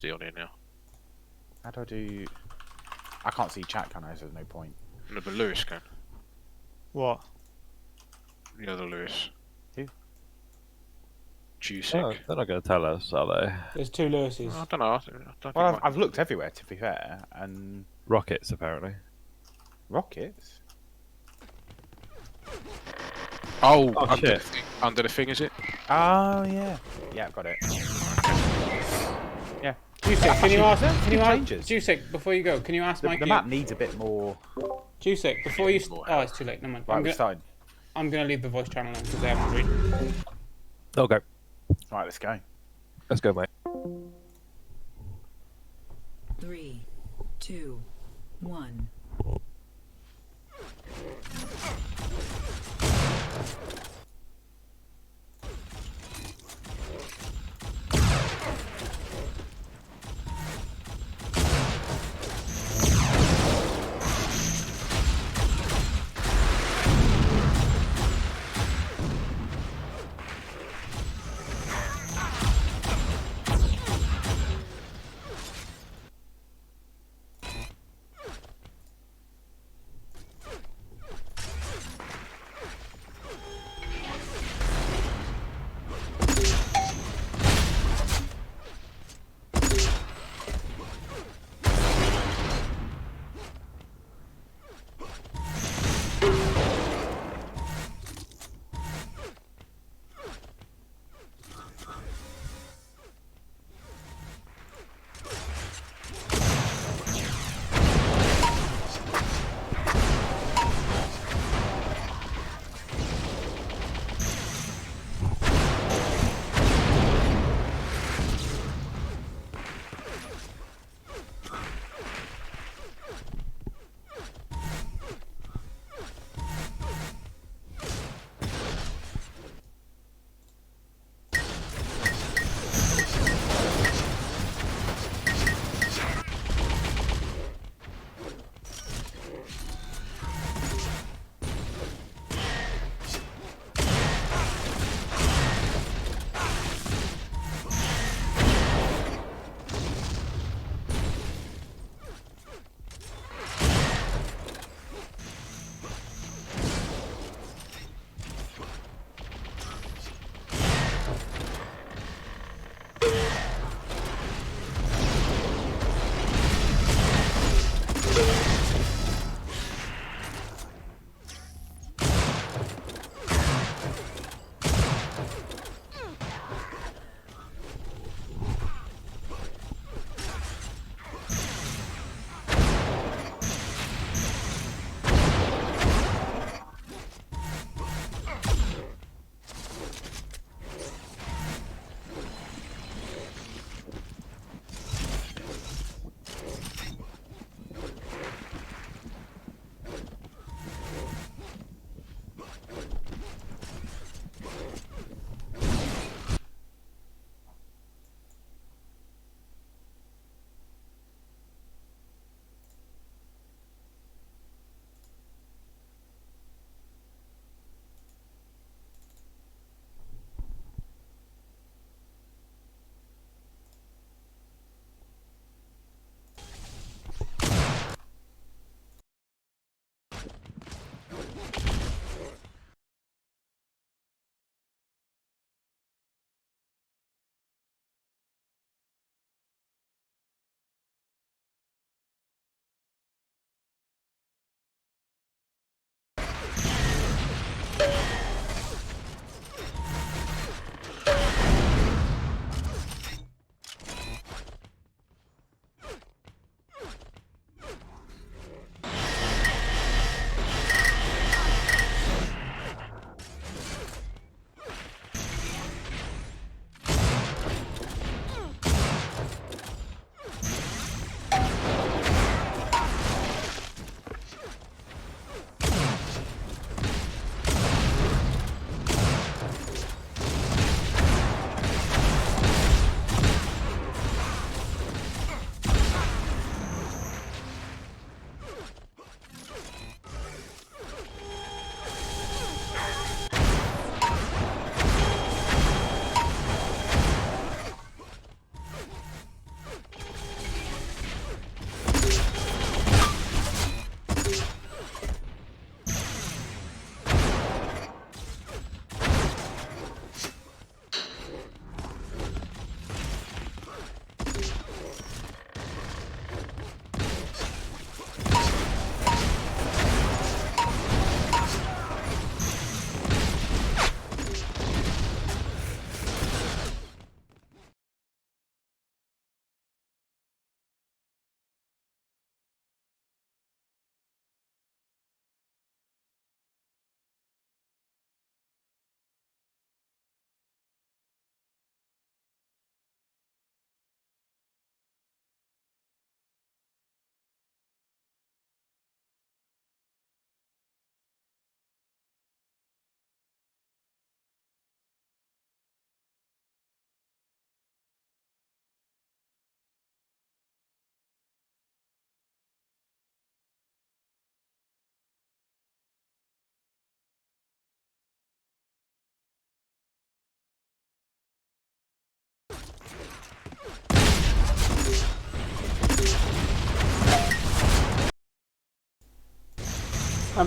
See on here now. How do I do? I can't see chat, can I? So there's no point. No, but Lewis can. What? The other Lewis. Who? Jusic. Oh, they're not going to tell us, are they? There's two Lewises. I don't know. I don't Well, think I've looked everywhere, to be fair, and Rockets, apparently. rockets. Oh, Oh, shit. Under the thing, is it? Oh yeah, yeah, I've got it. Yeah. Jusic, can you ask? Can you ask? changes. Jusic, before you go, can you ask The Mikey? map needs a bit more. Jusic, before you. More Oh, it's too late. Never mind. Right, we started. I'm gonna leave the voice channel on because they haven't read. Okay, Right, let's go. let's go, mate. 3, 2, 1.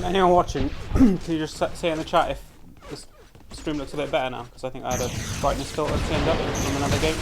Anyone watching, can you just say in the chat if this stream looks a bit better now? Because I think I had a brightness filter turned up from another game.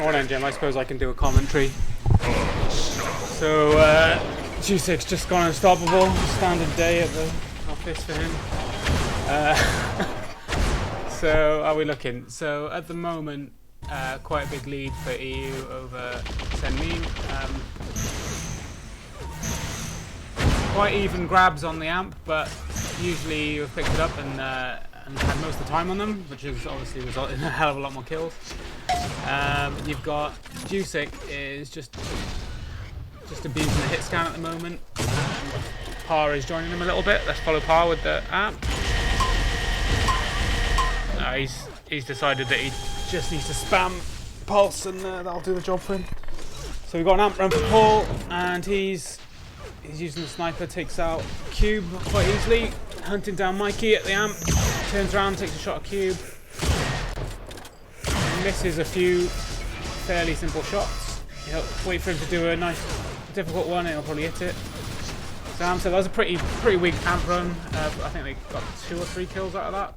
Well then, Jim, I suppose I can do a commentary. So, G6 just gone unstoppable. Standard day at the office for him. So, how are we looking? So, at the moment, quite a big lead for EU over season2. Quite even grabs on the amp, but usually you've picked it up and had most of the time on them, which has obviously resulted in a hell of a lot more kills. You've got Jusic is just abusing the hit scan at the moment. Par is joining him a little bit. Let's follow Par with the amp. He's decided that he just needs to spam pulse and that'll do the job for him. So we've got an amp run for Paul, and he's using the sniper, takes out Cube quite easily, hunting down Mikey at the amp, turns around, takes a shot at Cube, misses a few fairly simple shots. He'll wait for him to do a nice difficult one and he'll probably hit it. So that was a pretty weak amp run. I think they got 2 or 3 kills out of that.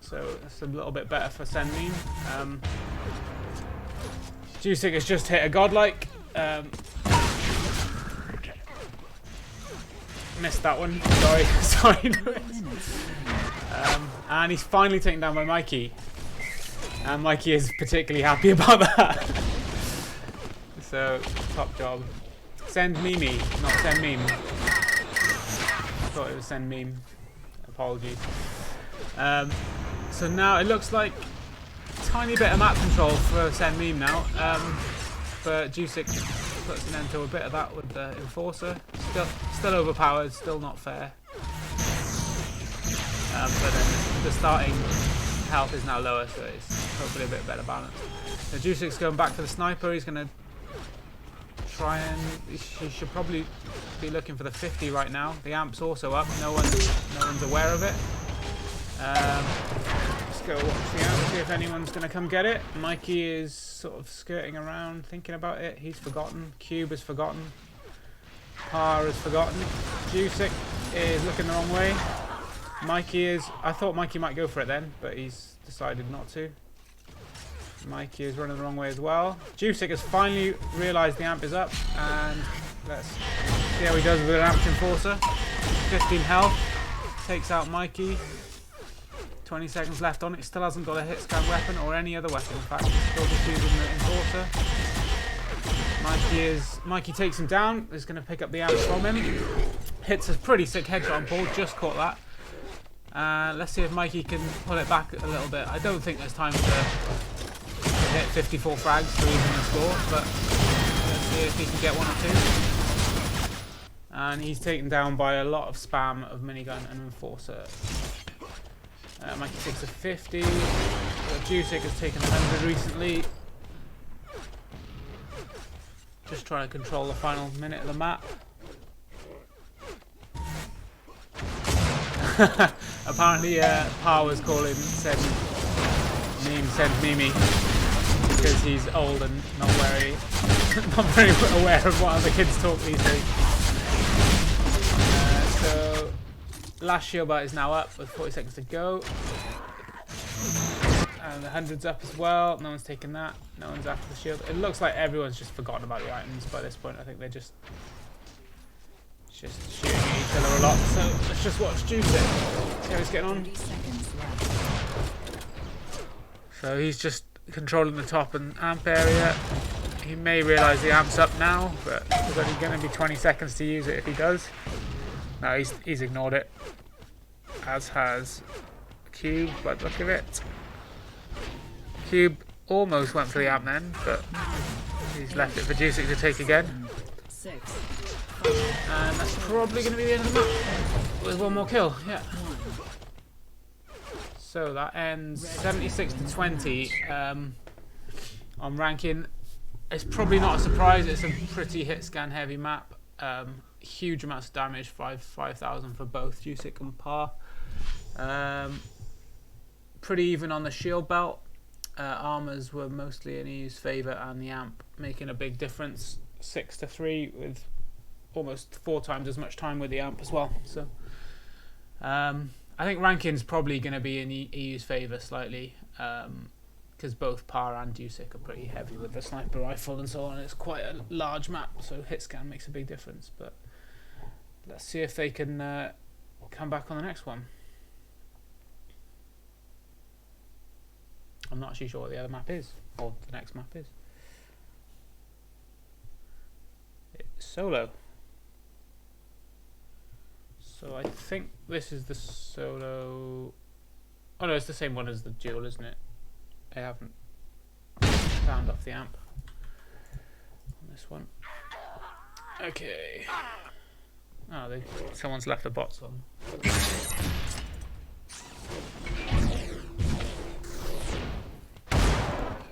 So it's a little bit better for season2. Jusic has just hit a godlike. Missed that one. Sorry, Lewis. And he's finally taken down by Mikey. And Mikey is particularly happy about that. So, top job. Send Mimi, not send meme. I thought it was send meme. Apologies. So now it looks like a tiny bit of map control for season2 now. But Jusic puts an end to a bit of that with the Enforcer. Still overpowered, still not fair. But then the starting health is now lower, so it's hopefully a bit better balance. So Jusic's going back for the sniper. He's going to try and... He should probably be looking for the 50 right now. The amp's also up. No one's aware of it. Let's go watch the amp, see if anyone's going to come get it. Mikey is sort of skirting around, thinking about it. He's forgotten. Cube has forgotten. Par has forgotten. Jusic is looking the wrong way. Mikey is... I thought Mikey might go for it then, but he's decided not to. Mikey is running the wrong way as well. Jusic has finally realised the amp is up, and let's see how he does with an amped Enforcer. 15 health. Takes out Mikey. 20 seconds left on it. Still hasn't got a hit scan weapon or any other weapon. In fact, he's still just using the Enforcer. Mikey takes him down. He's going to pick up the amp from him. Hits a pretty sick headshot on Paul. Just caught that. Let's see if Mikey can pull it back a little bit. I don't think there's time to hit 54 frags to even the score, but let's see if he can get 1 or 2. And he's taken down by a lot of spam of minigun and Enforcer. Mikey takes a 50. Jusic has taken 100 recently. Just trying to control the final minute of the map. Apparently, Pa was calling send Mimi because he's old and not very aware of what other kids talk these days. So, last shield bite is now up with 40 seconds to go. And the 100's up as well. No one's taken that. No one's after the shield. It looks like everyone's just forgotten about the items by this point. I think they're just shooting at each other a lot. So let's just watch Jusic. See how he's getting on. So he's just controlling the top and amp area. He may realise the amp's up now, but there's only going to be 20 seconds to use it if he does. No, he's ignored it. As has Cube, by the look of it. Cube almost went for the amp then, but he's left it for Jusic to take again. And that's probably going to be the end of the map with 1 more kill. Yeah. So that ends 76 to 20 on ranking. It's probably not a surprise. It's a pretty hit scan heavy map. Huge amounts of damage, 5,000 for both Jusic and Par. Pretty even on the shield belt. Armors were mostly in EU's favour, and the amp making a big difference. 6 to 3 with almost 4 times as much time with the amp as well. So I think ranking's probably going to be in EU's favour slightly, because both Par and Dusick are pretty heavy with the sniper rifle and so on. It's quite a large map, so hit scan makes a big difference. But let's see if they can come back on the next one. I'm not actually sure what the other map is, or the next map is. It's solo. So I think this is the solo. Oh no, it's the same one as the duel, isn't it? I haven't found off the amp on this one. Okay. Oh, someone's left the bots on.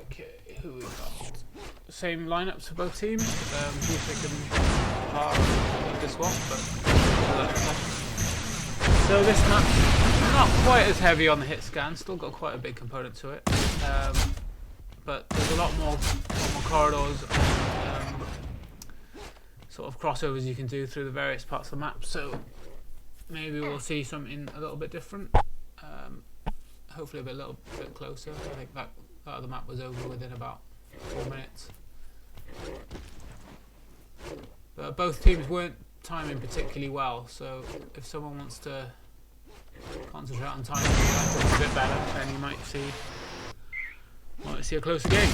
Okay, who we got? Same lineups for both teams. Dusick and Par need to swap, but. So this map's not quite as heavy on the hit scan, still got quite a big component to it, but there's a lot more corridors and sort of crossovers you can do through the various parts of the map, so maybe we'll see something a little bit different, hopefully a little bit closer. I think that other map was over within about 4 minutes. But both teams weren't timing particularly well, so if someone wants to concentrate on timing a bit better, then you might see a closer game.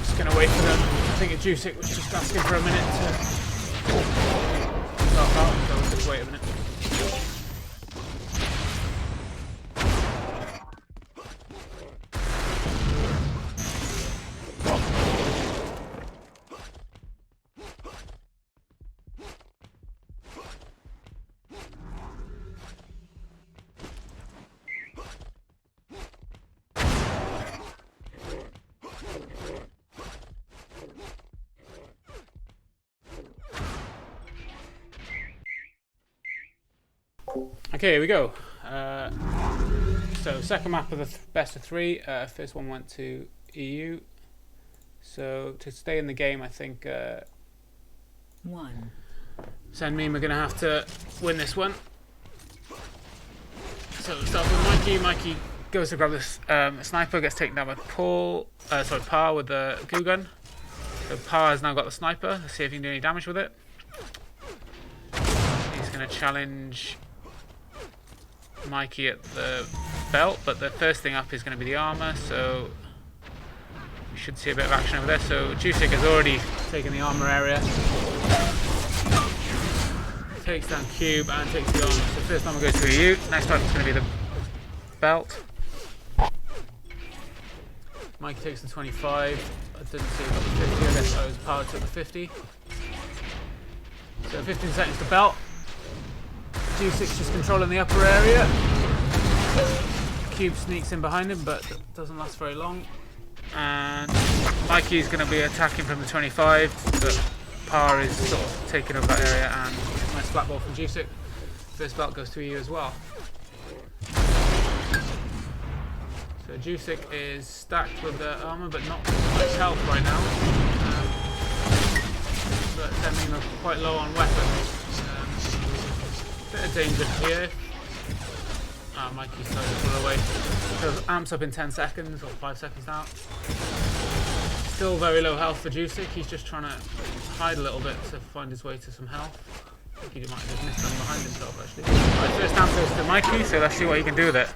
Just gonna wait for them. I think Dusick was just asking for a minute to start out, so we'll just wait a minute. Okay, here we go. So second map of the best of 3. First one went to EU. So to stay in the game, I think Senmeme are going to have to win this one. So we start with Mikey. Mikey goes to grab this sniper, gets taken down by Par with the goo gun. So Par has now got the sniper. Let's see if he can do any damage with it. He's going to challenge Mikey at the belt, but the first thing up is going to be the armor, so we should see a bit of action over there. So Dusick has already taken the armor area, takes down Cube and takes the armor. So first armor goes to EU, next time it's going to be the belt. Mikey takes the 25, I didn't see about the 50, I guess I was Power took the 50. So 15 seconds to belt. Dusick's just controlling the upper area. Cube sneaks in behind him, but doesn't last very long. And Mikey's going to be attacking from the 25, but Par is sort of taking over that area, and nice flat ball from Dusick. First belt goes to EU as well. So Dusick is stacked with the armor, but not much health right now. But Senmeme are quite low on weapons. Bit of danger here. Mikey's trying to pull away. So amps up in 10 seconds, or 5 seconds now. Still very low health for Dusick. He's just trying to hide a little bit to find his way to some health. I think he might have just missed one behind himself actually. Right, first amp goes to Mikey, so let's see what he can do with it.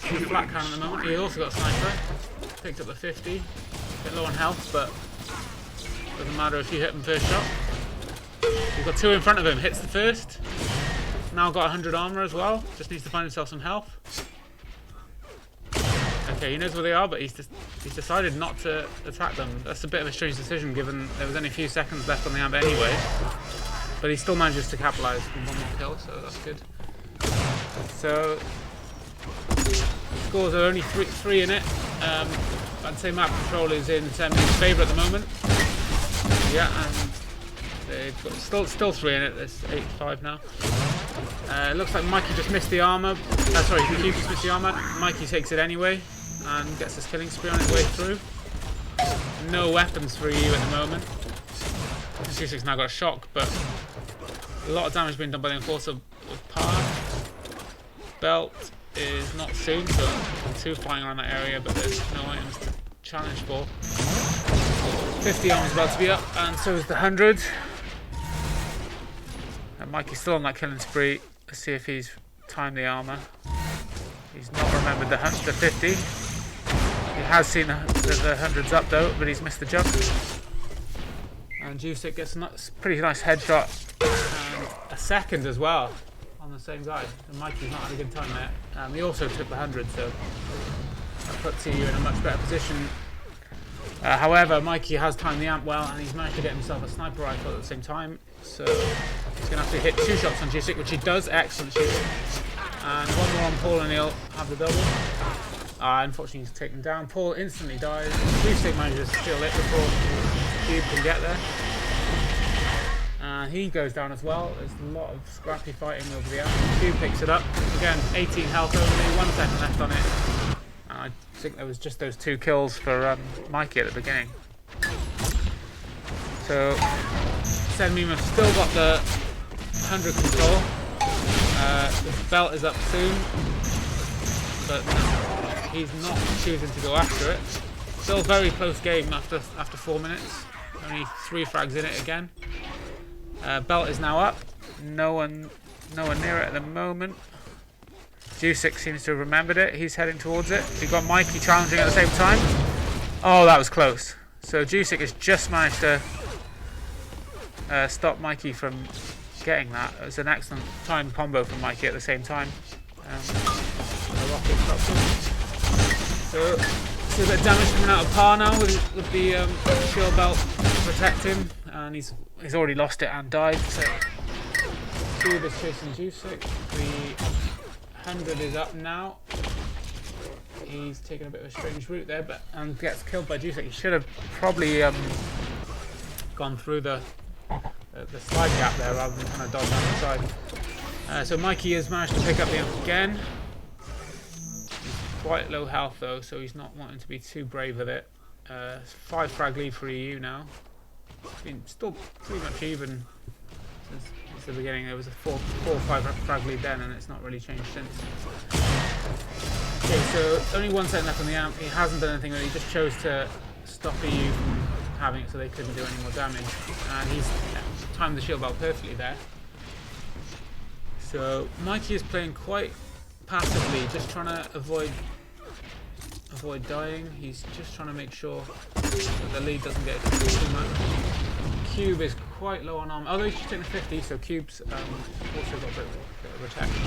He's flat cannon at the moment. He's also got a sniper. Picked up the 50. Bit low on health, but doesn't matter if you hit him first shot. He's got 2 in front of him. Hits the first. Now got 100 armor as well. Just needs to find himself some health. Okay, he knows where they are, but he's decided not to attack them. That's a bit of a strange decision, given there was only a few seconds left on the amp anyway. But he still manages to capitalise with 1 more kill, so that's good. So scores are only three in it. I'd say map control is in Senmeme's favour at the moment. Yeah, and they've got still 3 in it. There's 8-5 now. It looks like Mikey just missed the armor. Sorry, the Cube just missed the armor. Mikey takes it anyway. and gets his killing spree on his way through. No weapons for EU at the moment. Jusik's now got a shock, but a lot of damage being done by the Enforcer with Par. Belt is not soon, so 2 flying around that area, but there's no items to challenge for. 50 armor's about to be up, and so is the 100. And Mikey's still on that killing spree. Let's see if he's timed the armor. He's not remembered the 50. He has seen the 100's up though, but he's missed the jump. And Jusik gets a pretty nice headshot and a second as well on the same guy. And Mikey's not had a good time there. He also took the 100, so that puts you in a much better position. However, Mikey has timed the amp well, and he's managed to get himself a sniper rifle at the same time. So he's going to have to hit 2 shots on Jusik, which he does. Excellent shoot. And 1 more on Paul, and he'll have the double. Unfortunately, he's taken down. Paul instantly dies. Jusik manages to steal it before Cube can get there. And he goes down as well. There's a lot of scrappy fighting over the amp. Cube picks it up. Again, 18 health only, 1 second left on it. I think there was just those 2 kills for Mikey at the beginning. So, Senmeme have still got the 100 control. The belt is up soon, but he's not choosing to go after it. Still a very close game after 4 minutes. Only 3 frags in it again. Belt is now up. No one near it at the moment. Jusik seems to have remembered it. He's heading towards it. He got Mikey challenging at the same time. Oh, that was close. So Jusik has just managed to stop Mikey from getting that. It was an excellent timed combo from Mikey at the same time. The rocket stops him. So, see a bit of damage coming out of Par now with the shield belt to protect him, and he's already lost it and died. So Cube is chasing Jusik. The 100 is up now. He's taken a bit of a strange route there, and gets killed by Jusik. He should have probably gone through the slide gap there rather than kind of dodge down the side. So Mikey has managed to pick up the amp again. He's quite low health though, so he's not wanting to be too brave with it. 5 frag lead for EU now. It's been still pretty much even since the beginning. There was a 4 or 5 frag lead then, and it's not really changed since. Okay, so only 1 second left on the amp. He hasn't done anything really. He just chose to stop EU from having it so they couldn't do any more damage, and he's timed the shield belt perfectly there. So Mikey is playing quite passively, just trying to avoid dying. He's just trying to make sure that the lead doesn't get too much. Cube is quite low on armor, although he's just taking 50, so Cube's also got a bit of protection.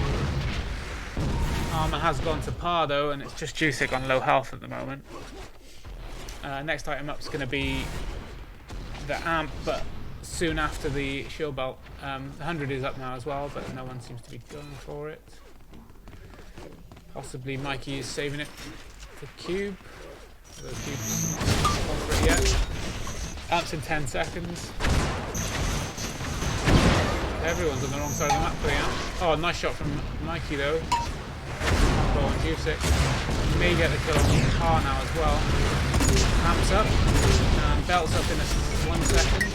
Armor has gone to Par though, and it's just Jusik on low health at the moment. Next item up is going to be the amp, but soon after the shield belt. The 100 is up now as well, but no one seems to be going for it. Possibly Mikey is saving it for Cube. The Cube's not gone for it yet. Amp's in 10 seconds. Everyone's on the wrong side of the map for the amp. Oh, nice shot from Mikey though. Combo on Jusik. May get the kill on Par now as well. Amp's up, and belt's up in 1 second.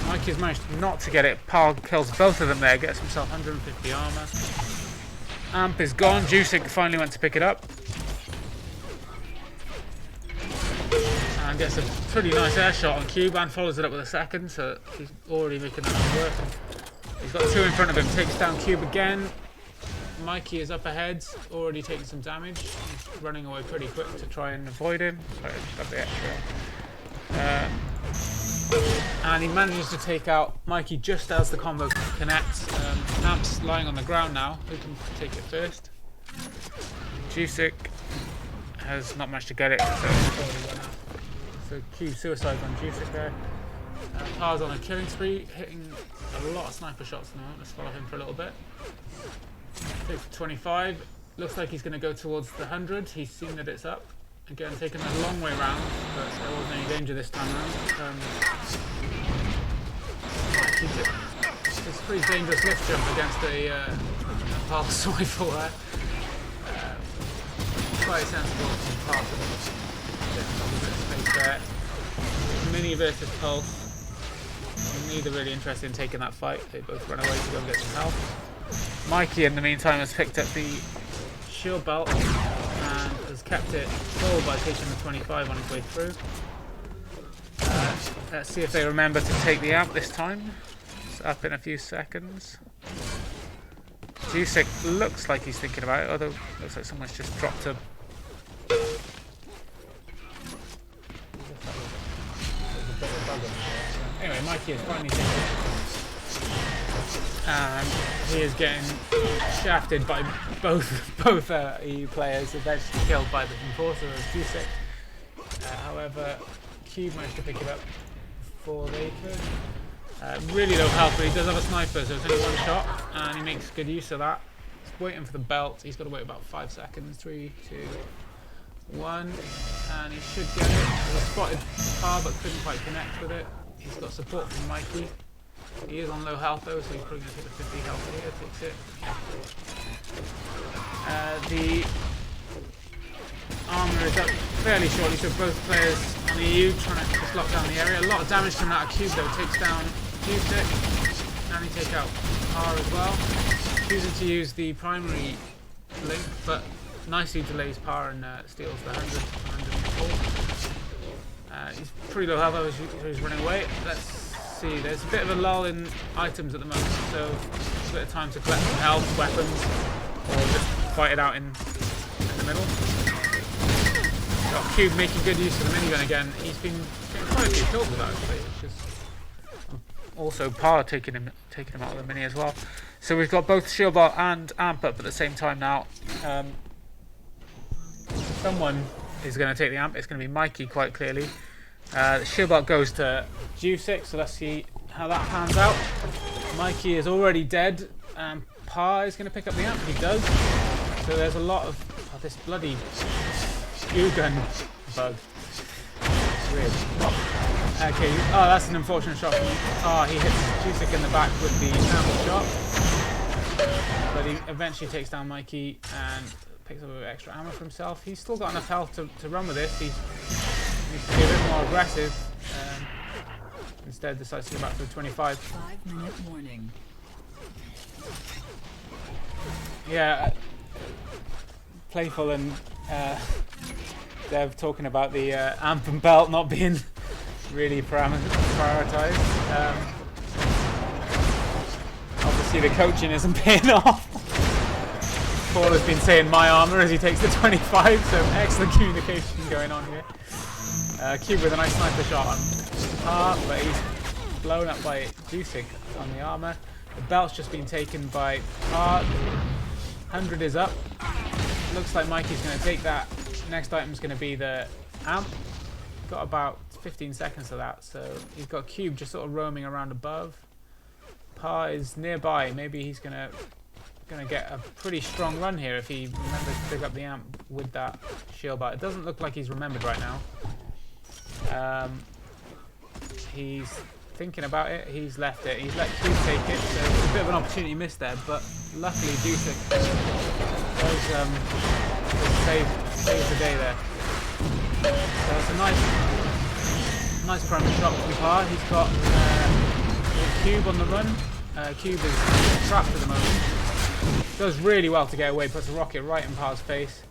Mikey's managed not to get it. Par kills both of them there, gets himself 150 armor. Amp is gone. Jusik finally went to pick it up. And gets a pretty nice air shot on Cube and follows it up with a second, so he's already making that work. He's got 2 in front of him, takes down Cube again. Mikey is up ahead, already taking some damage. He's running away pretty quick to try and avoid him. Sorry, I just got the extra. And he manages to take out Mikey just as the combo connects. Amp's lying on the ground now. Who can take it first? Jusik has not managed to get it, so Cube suicide on Jusik there. Par's on a killing spree, hitting a lot of sniper shots at the moment. Let's follow him for a little bit. Takes 25. Looks like he's going to go towards the 100. He's seen that it's up. Again, taking a long way round, but there wasn't any danger this time around. It's a pretty dangerous lift jump against a pulse rifle there. quite sensible from Parker. Getting a little bit of space there. Mini versus Pulse. Neither really interested in taking that fight. They both run away to go and get some help. Mikey, in the meantime, has picked up the shield belt and has kept it full by taking the 25 on his way through. Let's see if they remember to take the amp this time. It's up in a few seconds. Jusik looks like he's thinking about it, although looks like someone's just dropped a... Anyway, Mikey is finally taken it. And he is getting shafted by both EU players, eventually killed by the enforcer of Jusik. However, Cube managed to pick it up before they could. Really low health, but he does have a sniper, so it's only one shot, and he makes good use of that. He's waiting for the belt. He's got to wait about 5 seconds. 3, 2, 1, and he should get it. He spotted Par, but couldn't quite connect with it. He's got support from Mikey. He is on low health though, so he's probably going to take the 50 health here. Takes it. The armour is up fairly shortly, so both players on EU trying to just lock down the area. A lot of damage coming out of Cube though. Takes down Jusik, and he takes out R as well. Choosing to use the primary link, but nicely delays Par and steals the 104. He's pretty low health though, as he's running away. Let's see, there's a bit of a lull in items at the moment, so a bit of time to collect some health, weapons, or just fight it out in the middle. Got Cube making good use of the minigun again. He's been getting quite a few kills with that actually, which is also Par taking him out of the mini as well. So we've got both shield bar and amp up at the same time now. Someone is going to take the amp. It's going to be Mikey quite clearly. The shield bar goes to Jusik, so let's see how that pans out. Mikey is already dead, and Par is going to pick up the amp. He does. So there's a lot of this bloody goo gun bug. Weird. Okay, oh, that's an unfortunate shot from Par. He hits Jusik in the back with the amp shot, but he eventually takes down Mikey and picks up a bit of extra ammo for himself. He's still got enough health to run with this. He needs to be a bit more aggressive. Instead decides to go back to the 25. 5-minute warning. Yeah, Playful and Dev talking about the amp and belt not being really prioritised. Obviously the coaching isn't paying off. Paul has been saying my armour as he takes the 25, so excellent communication going on here. Cube with a nice sniper shot on Par, but he's blown up by Jusik on the armour. The belt's just been taken by Par. 100 is up. Looks like Mikey's going to take that. Next item's going to be the amp. Got about 15 seconds of that, so he's got Cube just sort of roaming around above. Par is nearby. Maybe he's going to get a pretty strong run here if he remembers to pick up the amp with that shield bar. It doesn't look like he's remembered right now. He's thinking about it. He's left it. He's let Cube take it, so it's a bit of an opportunity missed there, but luckily Jusik does save the day there. So it's a nice primary shot from Par. He's got Cube on the run. Cube is trapped at the moment. Does really well to get away, puts a rocket right in Par's face,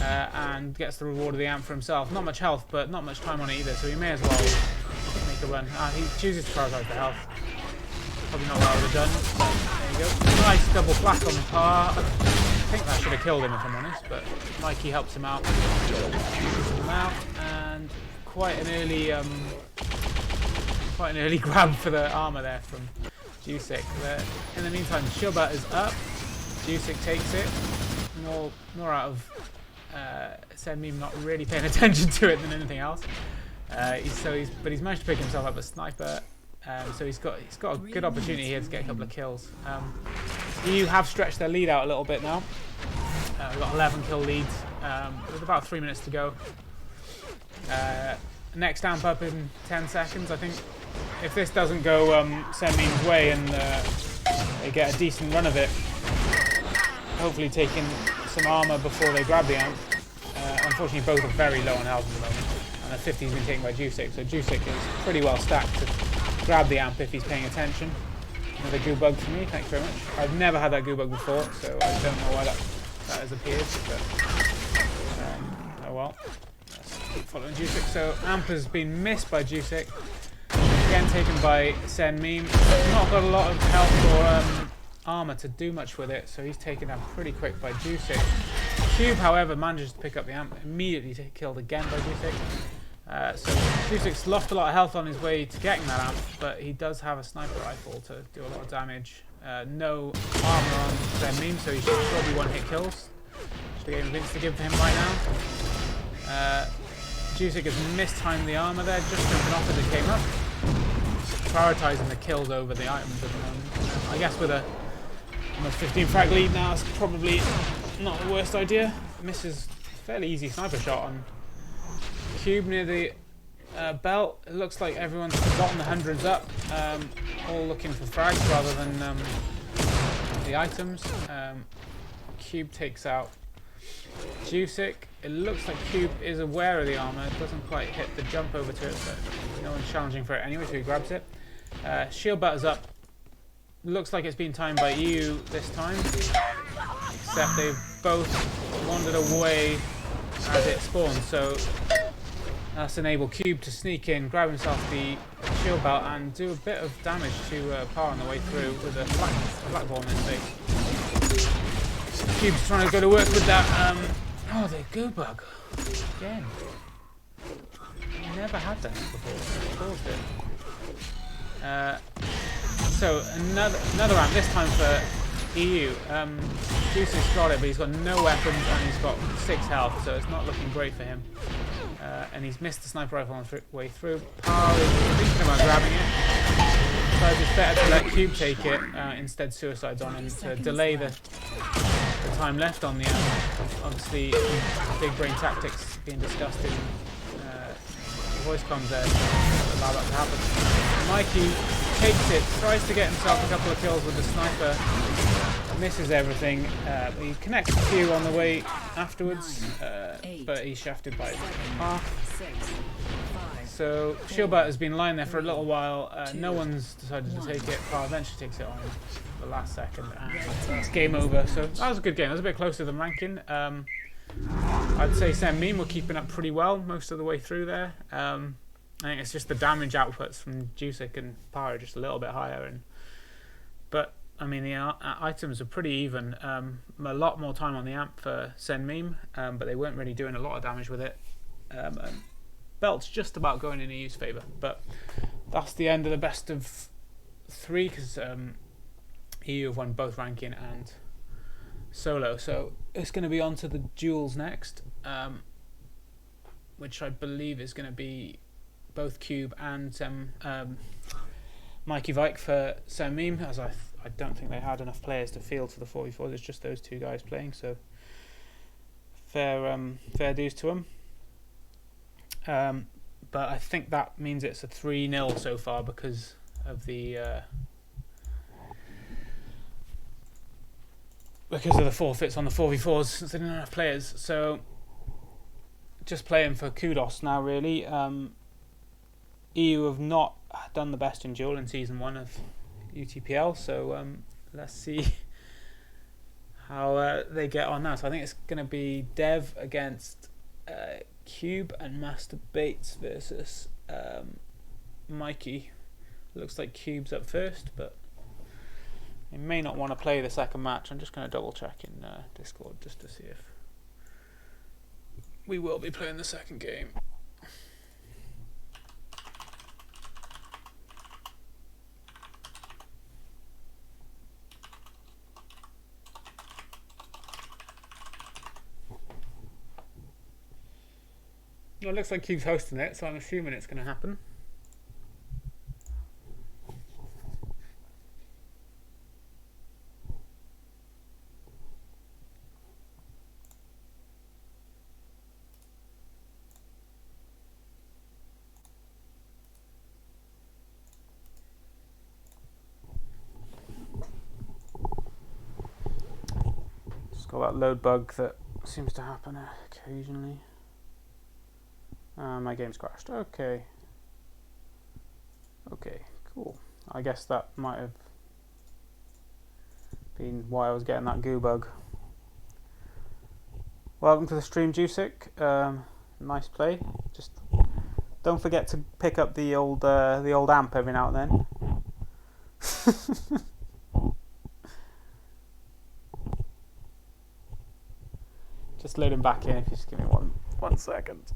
and gets the reward of the amp for himself. Not much health, but not much time on it either, so he may as well make a run. He chooses to prioritise the health. Probably not what I would have done. There you go. Nice double flash on Par. I think that should have killed him if I'm honest, but Mikey helps him out. And quite an early grab for the armour there from Jusik. In the meantime, Shilbat is up. Jusik takes it. More out of Meme not really paying attention to it than anything else. But he's managed to pick himself up a sniper. So he's got a good opportunity here to get a couple of kills. EU have stretched their lead out a little bit now. We've got 11 kill leads with about 3 minutes to go. Next amp up in 10 seconds. I think if this doesn't go Meme's way and they get a decent run of it, hopefully taking some armor before they grab the amp, unfortunately both are very low on health at the moment. And a 50's been taken by Jusic, so Jusic is pretty well stacked to grab the amp if he's paying attention. Another goo bug for me, thanks very much. I've never had that goo bug before, so I don't know why that has appeared, but oh well. Let's keep following Jusic. So amp has been missed by Jusic. Again taken by Sen Meme. Not got a lot of health or armor to do much with it, so he's taken out pretty quick by Jusic. Cube, however, manages to pick up the amp, immediately killed again by Jusic. So Jusic's lost a lot of health on his way to getting that amp, but he does have a sniper rifle to do a lot of damage. No armor on Sen Meme, so he should probably one-hit kills. Should be getting Vince to give to him right now. Jusic has mistimed the armor there, just jumping off as it came up. Prioritising the kills over the items at the moment. I guess with a almost 15 frag lead now, it's probably not the worst idea. Misses a fairly easy sniper shot on Cube near the belt. It looks like everyone's gotten the hundreds up, all looking for frags rather than the items. Cube takes out Jusic. It looks like Cube is aware of the armor. It doesn't quite hit the jump over to it, but no one's challenging for it anyway, so he grabs it. Shield butter's up. Looks like it's been timed by EU this time, except they've both wandered away as it spawns, so that's enabled Cube to sneak in, grab himself the shield belt and do a bit of damage to Par on the way through with a black ball in his face. Cube's trying to go to work with that, oh, the goo bug, again. Never had that before, caused it. So another ramp, this time for EU. Jusic's got it, but he's got no weapons and he's got 6 health, so it's not looking great for him. And he's missed the sniper rifle on the way through. Par is thinking about grabbing it. So it's better to let Cube take it, instead suicides on him to delay the time left on the obviously big brain tactics being discussed in voice comms there to allow that to happen. Mikey takes it, tries to get himself a couple of kills with the sniper, misses everything. He connects the Q on the way afterwards, but he's shafted by Par. So Shieldbat has been lying there for a little while. No one's decided to take it. Par eventually takes it on the last second, and it's game over. So that was a good game. That was a bit closer than ranking. I'd say Sen Meme were keeping up pretty well most of the way through there. I think it's just the damage outputs from Jusic and Par are just a little bit higher. But I mean, the items are pretty even. A lot more time on the amp for Sen Meme, but they weren't really doing a lot of damage with it. Belt's just about going in EU's favour, but that's the end of the best of 3 because EU have won both ranking and solo. So it's going to be on to the duels next, which I believe is going to be both Cube and Mikey Vike for Sen Meme, as I don't think they had enough players to field for the 4v4. It's just those 2 guys playing, so fair dues to them. But I think that means it's a 3-0 so far because of the forfeits on the 4v4s since they didn't have players. So just playing for kudos now, really. EU have not done the best in duel in season 1 of UTPL, so let's see how they get on now. So I think it's going to be Dev against Cube and Master Bates versus Mikey. Looks like Cube's up first, but he may not want to play the second match. I'm just going to double check in Discord just to see if we will be playing the second game. Well, it looks like Cube's hosting it, so I'm assuming it's going to happen. It's got that load bug that seems to happen occasionally. My game's crashed. Okay. Okay, cool. I guess that might have been why I was getting that goo bug. Welcome to the stream, Jusic. Nice play. Just don't forget to pick up the old amp every now and then. Just load him back in if you just give me one second.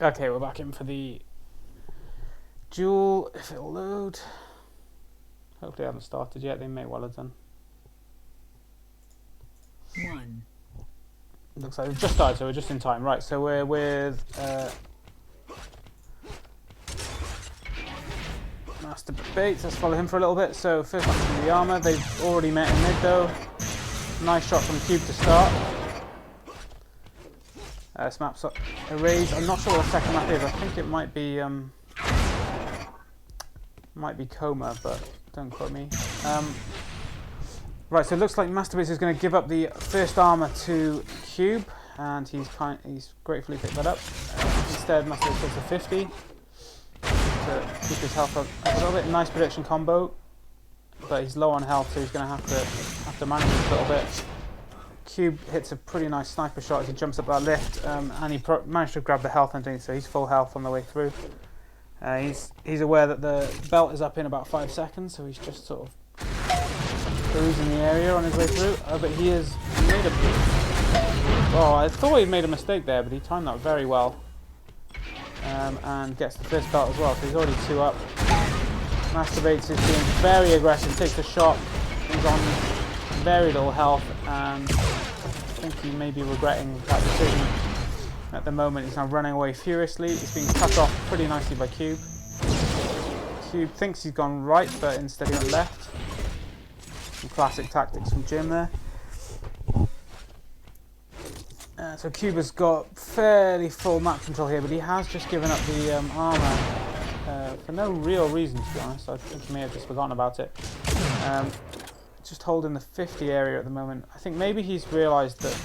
Okay, we're back in for the duel, if it'll load. Hopefully I haven't started yet, they may well have done. 1. Looks like we've just started, so we're just in time. Right, so we're with Master Bates. Let's follow him for a little bit. So first match from the armor, they've already met in mid though. Nice shot from Cube to start. Smaps up a raise. I'm not sure what the second map is. I think it might be Coma, but don't quote me. Right, so it looks like Master Bates is going to give up the first armor to Cube, and he's gratefully picked that up. Instead, Master Bates takes a 50 to keep his health up a little bit. Nice prediction combo, but he's low on health, so he's going to have to manage it a little bit. Cube hits a pretty nice sniper shot as he jumps up that lift, and he managed to grab the health underneath, so he's full health on the way through. He's aware that the belt is up in about 5 seconds, so he's just sort of cruising the area on his way through. But he has made a... Oh, I thought he made a mistake there, but he timed that very well. And gets the first belt as well, so he's already 2 up. Master Bates is being very aggressive, takes a shot, he's on very little health, and I think he may be regretting that decision at the moment. He's now running away furiously. He's being cut off pretty nicely by Cube. Cube thinks he's gone right, but instead he went left. Some classic tactics from Jim there. So Cube has got fairly full map control here, but he has just given up the armor for no real reason, to be honest. I think he may have just forgotten about it. Just holding the 50 area at the moment. I think maybe he's realised that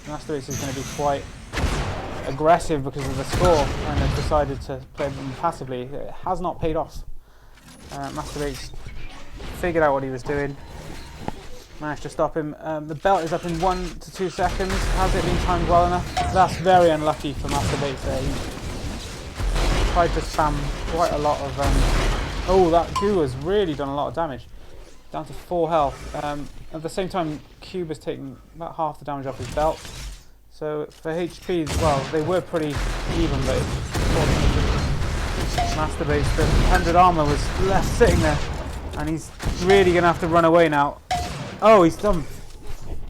Master Bates is going to be quite aggressive because of the score, and has decided to play them passively. It has not paid off. Master Bates figured out what he was doing, managed to stop him. The belt is up in 1 to 2 seconds. Has it been timed well enough? That's very unlucky for Master Bates there. He tried to spam quite a lot of... oh, that goo has really done a lot of damage. Down to 4 health. At the same time, Cube has taken about half the damage off his belt. So for HP as well, they were pretty even, but Master Bates, the 100 armor was left sitting there, and he's really going to have to run away now. Oh, he's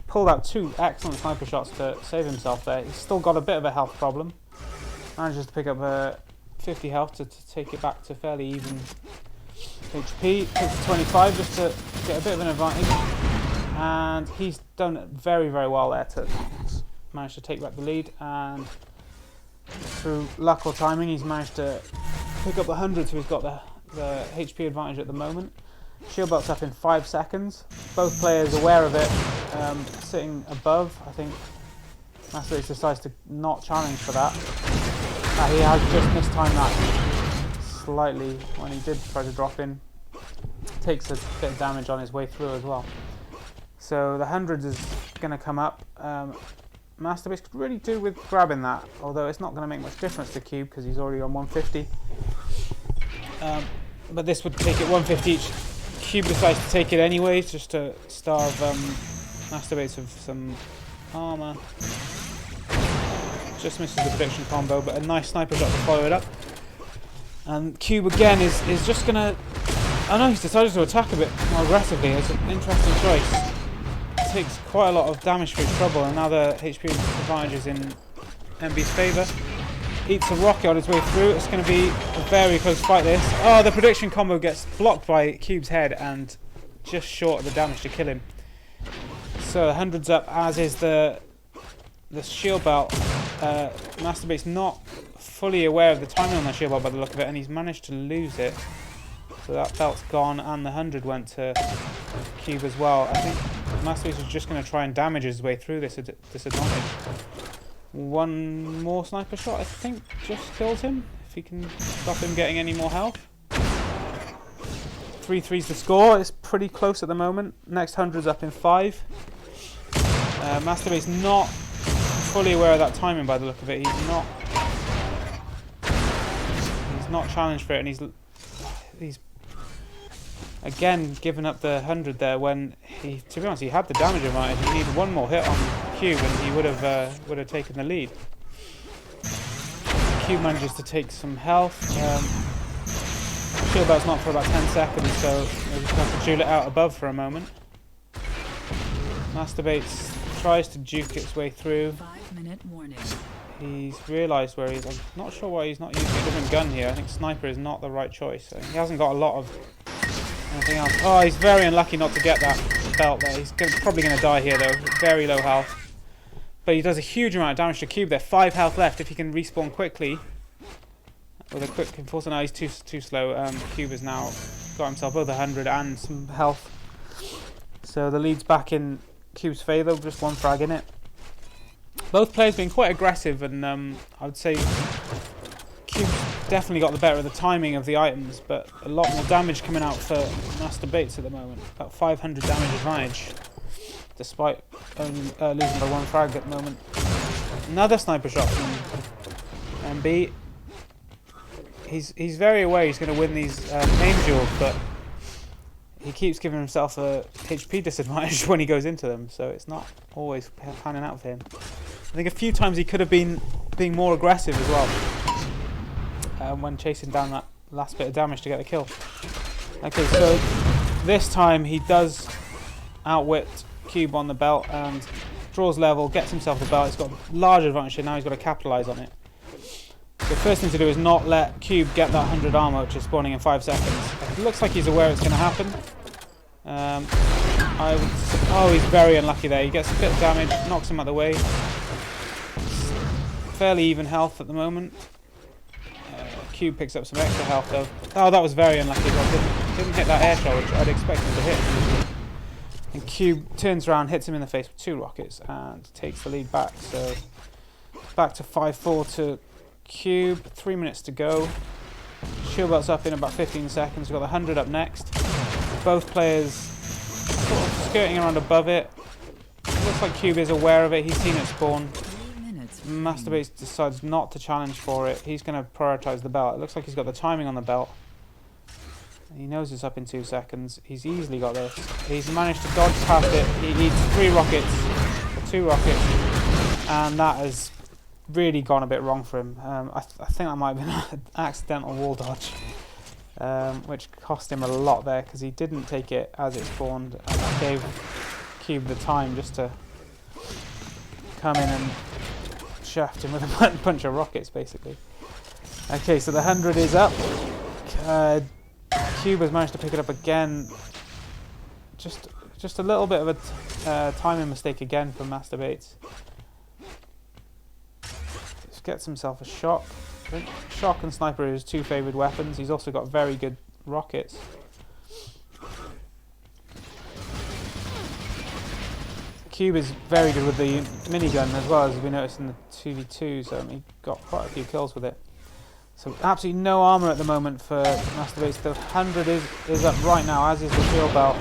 pulled out 2 excellent sniper shots to save himself there. He's still got a bit of a health problem. Manages to pick up 50 health to take it back to fairly even HP. Takes 25 just to get a bit of an advantage, and he's done very, very well there to manage to take back the lead, and through luck or timing he's managed to pick up the 100, so he's got the HP advantage at the moment. Shield belt's up in 5 seconds. Both players aware of it, sitting above. I think Master Bates decides to not challenge for that. He has just mistimed that slightly when he did try to drop in. Takes a bit of damage on his way through as well. So the 100 is going to come up. Master Bates could really do with grabbing that, although it's not going to make much difference to Cube because he's already on 150. But this would take it 150 each. Cube decides to take it anyway, just to starve Master Bates of some armor. Just misses the prediction combo, but a nice sniper shot to follow it up. And Cube again is just going to... I know he's decided to attack a bit more aggressively. It's an interesting choice. Takes quite a lot of damage for his trouble, and now the HP advantage is in MB's favour. Eats a rocket on his way through. It's going to be a very close fight this. Oh, the prediction combo gets blocked by Cube's head and just short of the damage to kill him. So the 100's up, as is the shield belt. Masturbate's not fully aware of the timing on the shield belt by the look of it, and he's managed to lose it. So that belt's gone, and the 100 went to Cube as well. I think Masturbate was just going to try and damage his way through this disadvantage. One more sniper shot, I think, just killed him. If he can stop him getting any more health. 3-3's the score. It's pretty close at the moment. Next 100's up in 5. Masturbate's not fully aware of that timing by the look of it. He's not challenged for it, and he's again given up the 100 there when he, to be honest, he had the damage advantage. He needed one more hit on Cube and he would have taken the lead. Cube manages to take some health. Shield belt's not for about 10 seconds, so we'll just have to duel it out above for a moment. Masturbates tries to juke its way through. 5-minute warning. He's realised where he's. I'm not sure why he's not using a different gun here. I think sniper is not the right choice. So he hasn't got a lot of anything else. Oh, he's very unlucky not to get that belt there. He's probably going to die here though. Very low health. But he does a huge amount of damage to Cube there. 5 health left if he can respawn quickly. With a quick enforcer. Now he's too slow. Cube has now got himself both 100 and some health. So the lead's back in Cube's favour. Just one frag in it. Both players being quite aggressive, and I would say Cube definitely got the better of the timing of the items, but a lot more damage coming out for Masturbates at the moment. About 500 damage advantage, despite only losing by 1 frag at the moment. Another sniper shot from MB. He's very aware he's going to win these aim duels, but he keeps giving himself a HP disadvantage when he goes into them, so it's not always panning out for him. I think a few times he could have been being more aggressive as well when chasing down that last bit of damage to get the kill. Okay, so this time he does outwit Cube on the belt and draws level, gets himself the belt. He's got a large advantage, and now he's got to capitalise on it. The first thing to do is not let Cube get that 100 armor, which is spawning in 5 seconds. It looks like he's aware it's going to happen. Oh, he's very unlucky there. He gets a bit of damage, knocks him out of the way. Fairly even health at the moment. Cube picks up some extra health though. Oh, that was very unlucky. Didn't hit that air shot, which I'd expect him to hit. And Cube turns around, hits him in the face with 2 rockets, and takes the lead back. So back to 5-4 to Cube. 3 minutes to go. Shield belt's up in about 15 seconds. We've got the 100 up next. Both players sort of skirting around above it. Looks like Cube is aware of it. He's seen it spawn. Masturbates decides not to challenge for it. He's going to prioritise the belt. It looks like he's got the timing on the belt. He knows it's up in 2 seconds. He's easily got this. He's managed to dodge past it. He needs 3 rockets, or 2 rockets, and that has really gone a bit wrong for him. I think that might have been an accidental wall dodge, which cost him a lot there because he didn't take it as it spawned, and that gave Cube the time just to come in and shaft him with a bunch of rockets, basically. Okay, so the 100 is up. Cube has managed to pick it up again. Just a little bit of a timing mistake again from Masturbates. Just gets himself a shock. I think shock and sniper are his 2 favoured weapons. He's also got very good rockets. Cube is very good with the minigun as well, as we noticed in the 2v2s. He got quite a few kills with it. So absolutely no armor at the moment for Masturbates. The 100 is up right now, as is the shield belt.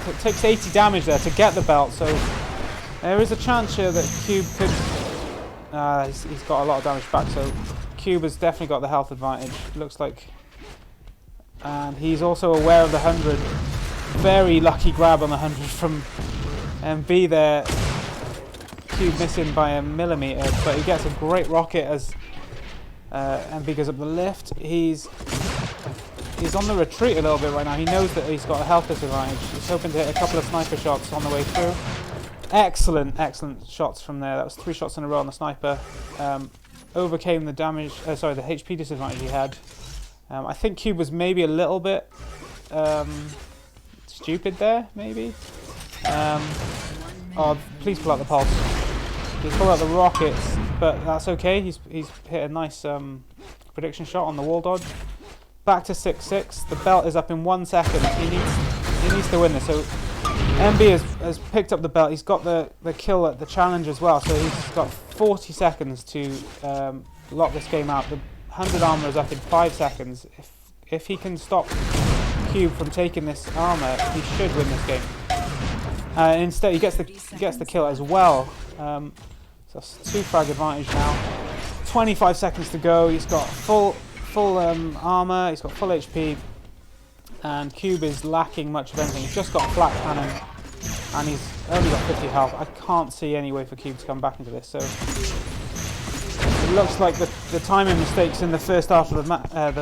It takes 80 damage there to get the belt, so there is a chance here that Cube could. He's got a lot of damage back, so Cube has definitely got the health advantage. Looks like, and he's also aware of the 100. Very lucky grab on the 100 from MB there. Cube missing by a millimeter, but he gets a great rocket as MB goes up the lift. He's on the retreat a little bit right now. He knows that he's got a health disadvantage. He's hoping to hit a couple of sniper shots on the way through. Excellent shots from there. That was 3 shots in a row on the sniper. Overcame the damage. The HP disadvantage he had. I think Cube was maybe a little bit stupid there, maybe. Oh, please pull out the pulse. He's pulled out the rockets, but that's okay. He's hit a nice prediction shot on the wall dodge. Back to 6-6. The belt is up in 1 second. He needs to win this. So MB has picked up the belt. He's got the kill at the challenge as well. So he's got 40 seconds to lock this game out. The 100 armor is up in 5 seconds. If he can stop Cube from taking this armor, he should win this game. Instead, he gets the kill as well. So that's 2 frag advantage now. 25 seconds to go. He's got full armor. He's got full HP, and Cube is lacking much of anything. He's just got a flat cannon, and he's only got 50 health. I can't see any way for Cube to come back into this. So it looks like the timing mistakes in the first half of the map have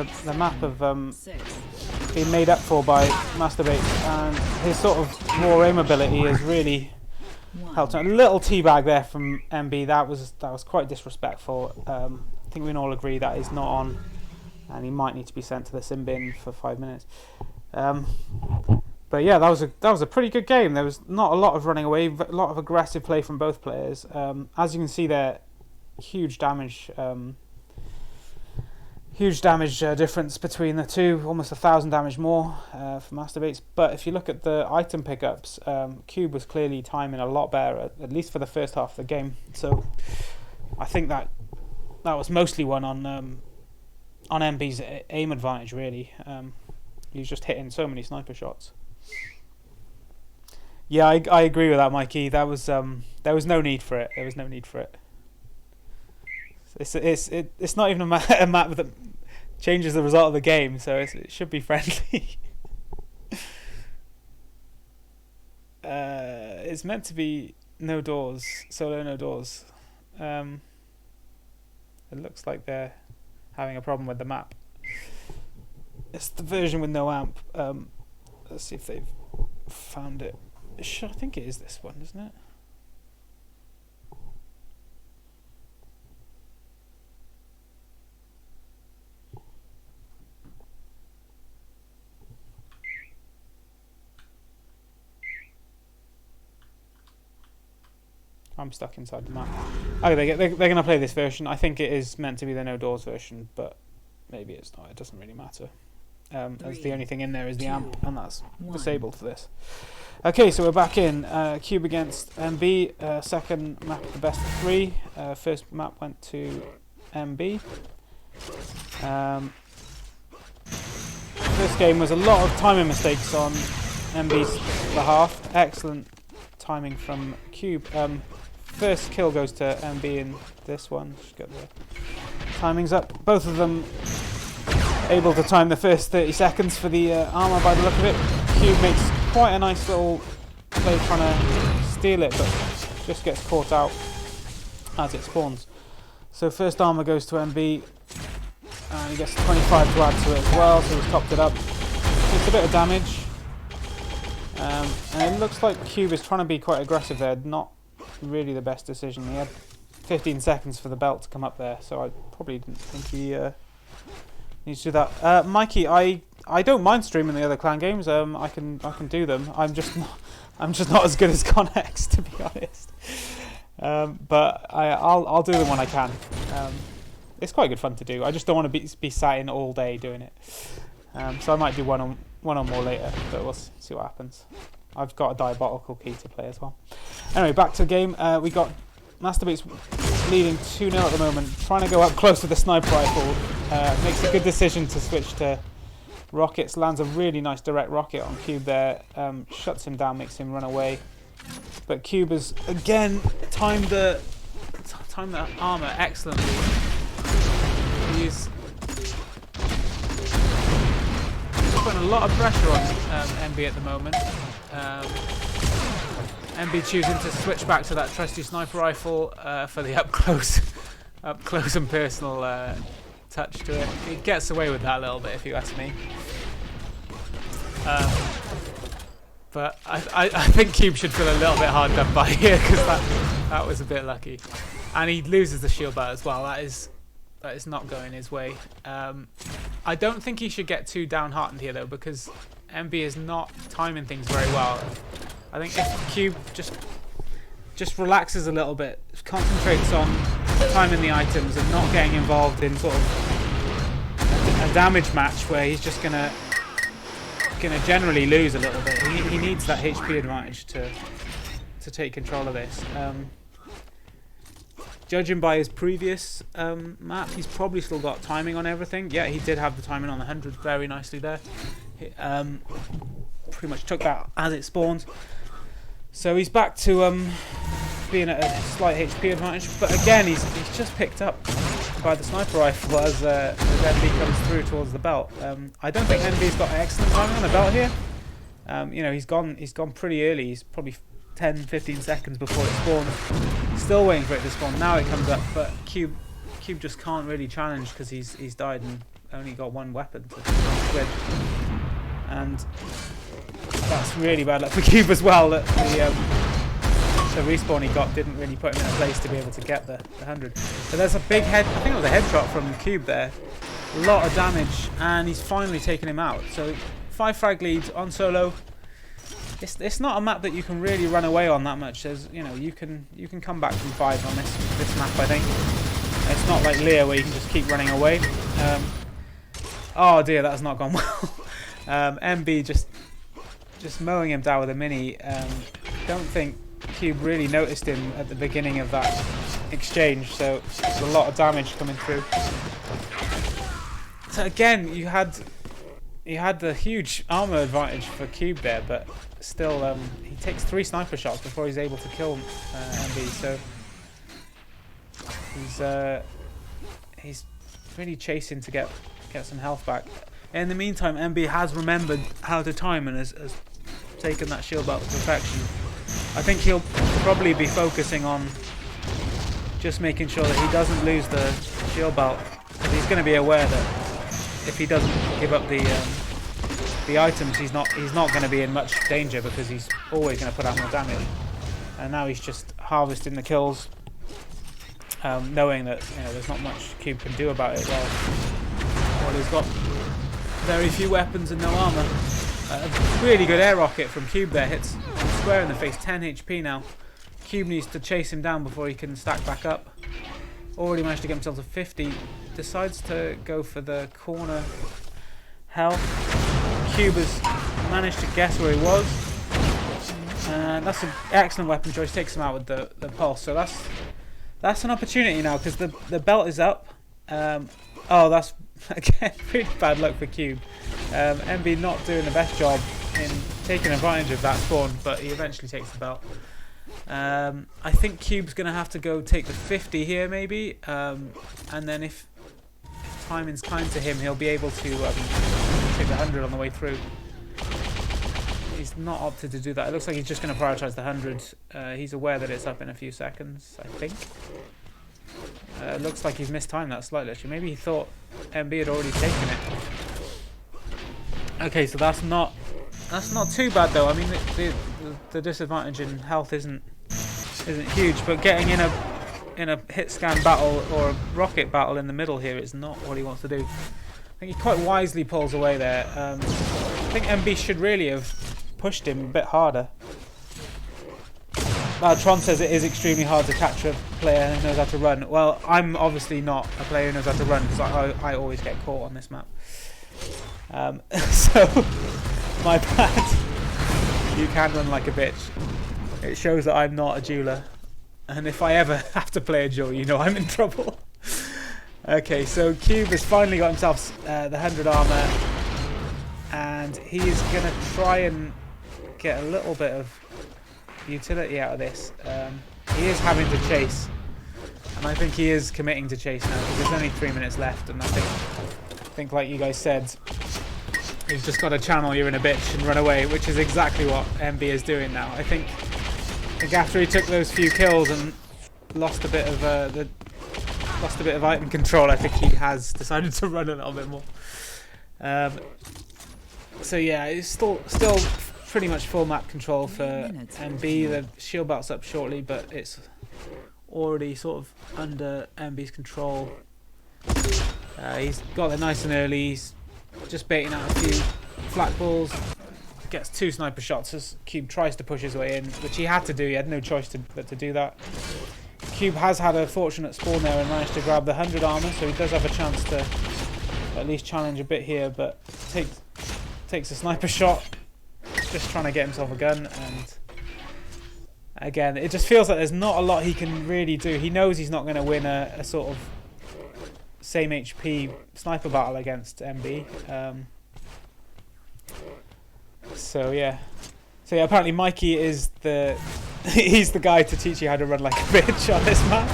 been made up for by Masturbate, and his sort of raw aim ability has really helped. A little teabag there from MB. That was quite disrespectful. I think we can all agree that is not on, and he might need to be sent to the sin bin for 5 minutes. But yeah, that was a pretty good game. There was not a lot of running away, a lot of aggressive play from both players. As you can see there, huge damage difference between the two, almost 1,000 damage more for Masturbates. But if you look at the item pickups, Cube was clearly timing a lot better, at least for the first half of the game. So I think that was mostly won on MB's aim advantage, really. He was just hitting so many sniper shots. Yeah, I agree with that, Mikey. There was no need for it. There was no need for it. It's not even a map that changes the result of the game, so it should be friendly. It's meant to be no doors, solo no doors. It looks like they're having a problem with the map. It's the version with no amp. Let's see if they've found it. I think it is this one, isn't it? I'm stuck inside the map. Okay, they're going to play this version. I think it is meant to be the no doors version, but maybe it's not. It doesn't really matter. As the only thing in there is the amp, and that's disabled for this. Okay, so we're back in. Cube against MB. Second map of the best of 3. First map went to MB. This game was a lot of timing mistakes on MB's behalf. Excellent timing from Cube. First kill goes to MB in this one. Just get the timings up. Both of them able to time the first 30 seconds for the armor by the look of it. Cube makes quite a nice little play trying to steal it, but just gets caught out as it spawns. So first armor goes to MB, and he gets 25 to add to it as well, so he's topped it up. Takes a bit of damage. And it looks like Cube is trying to be quite aggressive there. Not really the best decision. He had 15 seconds for the belt to come up there, so I probably didn't think he needs to do that. Mikey, I don't mind streaming the other clan games. I can do them. I'm just not as good as Connex, to be honest. But I'll do them when I can. It's quite good fun to do. I just don't want to be sat in all day doing it. So I might do one or more later, but we'll see what happens. I've got a diabolical key to play as well. Anyway, back to the game. We got Masturbates leading 2-0 at the moment, trying to go up close with the sniper rifle. Makes a good decision to switch to rockets, lands a really nice direct rocket on Cube there, shuts him down, makes him run away. But Cube has again timed the armor excellently. He's putting a lot of pressure on MB at the moment. MB choosing to switch back to that trusty sniper rifle for the up close and personal touch to it. He gets away with that a little bit, if you ask me. But I think Cube should feel a little bit hard done by here, because that was a bit lucky. And he loses the shield bat as well. That is not going his way. I don't think he should get too downhearted here though, because MB is not timing things very well. I think if Cube just relaxes a little bit, concentrates on timing the items and not getting involved in sort of a damage match where he's just gonna generally lose a little bit. He needs that HP advantage to take control of this. Judging by his previous map, he's probably still got timing on everything. Yeah, he did have the timing on the 100 very nicely there. He, pretty much took that as it spawned. So he's back to being at a slight HP advantage. But again, he's just picked up by the sniper rifle as NB comes through towards the belt. I don't think NB's got excellent timing on the belt here. You know, he's gone pretty early. He's probably 10-15 seconds before it spawns. Still waiting for it to spawn. Now it comes up, but Cube just can't really challenge because he's died and only got one weapon to switch. And that's really bad luck for Cube as well. That the respawn he got didn't really put him in a place to be able to get the 100. So there's a big head. I think it was a headshot from Cube there. A lot of damage, and he's finally taken him out. So 5 frag leads on solo. It's not a map that you can really run away on that much. There's, you know, you can come back from 5 on this map. I think it's not like Lear where you can just keep running away. Oh dear, that has not gone well. MB just mowing him down with a mini. Don't think Cube really noticed him at the beginning of that exchange, so there's a lot of damage coming through. So again, you had the huge armor advantage for Cube there, but still, he takes 3 sniper shots before he's able to kill MB. So he's really chasing to get some health back. In the meantime, MB has remembered how to time and has taken that shield belt to perfection. I think he'll probably be focusing on just making sure that he doesn't lose the shield belt, because he's going to be aware that if he doesn't give up the items, he's not going to be in much danger, because he's always going to put out more damage. And now he's just harvesting the kills, knowing that, you know, there's not much Cube can do about it. Well, he's got very few weapons and no armor. A really good air rocket from Cube there, hits square in the face, 10 HP now. Cube needs to chase him down before he can stack back up. Already managed to get himself to 50. Decides to go for the corner health. Cube has managed to guess where he was. That's an excellent weapon choice. Takes him out with the pulse. So that's an opportunity now, because the belt is up. Oh, that's again pretty bad luck for Cube. MB not doing the best job in taking advantage of that spawn, but he eventually takes the belt. I think Cube's going to have to go take the 50 here maybe, and then if timing's kind to him, he'll be able to take the 100 on the way through. He's not opted to do that. It looks like he's just going to prioritise the 100. He's aware that it's up in a few seconds, I think. It looks like he's mistimed that slightly actually. Maybe he thought MB had already taken it. Okay, so that's not too bad though. I mean, the disadvantage in health isn't huge, but getting in a hit scan battle or a rocket battle in the middle here is not what he wants to do. I think he quite wisely pulls away there. I think MB should really have pushed him a bit harder. Tron says it is extremely hard to catch a player who knows how to run. Well, I'm obviously not a player who knows how to run, because I always get caught on this map. So, my bad. You can run like a bitch. It shows that I'm not a dueler. And if I ever have to play a duel, you know I'm in trouble. Okay, so Cube has finally got himself the 100 armor. And he's going to try and get a little bit of utility out of this. He is having to chase, and I think he is committing to chase now, because there's only 3 minutes left, and I think like you guys said, he's just got to channel you're in a bitch and run away, which is exactly what MB is doing now. I think after he took those few kills and lost a bit of item control, I think he has decided to run a little bit more. So yeah, it's still pretty much full map control for MB. The shield belt's up shortly, but it's already sort of under MB's control. He's got it nice and early. He's just baiting out a few flak balls, gets 2 sniper shots as Cube tries to push his way in, which he had to do. He had no choice but to do that. Cube has had a fortunate spawn there and managed to grab the 100 armor, so he does have a chance to at least challenge a bit here, but takes a sniper shot, just trying to get himself a gun, and again, it just feels like there's not a lot he can really do. He knows he's not going to win a sort of same HP sniper battle against MB. So yeah, apparently Mikey is he's the guy to teach you how to run like a bitch on this map.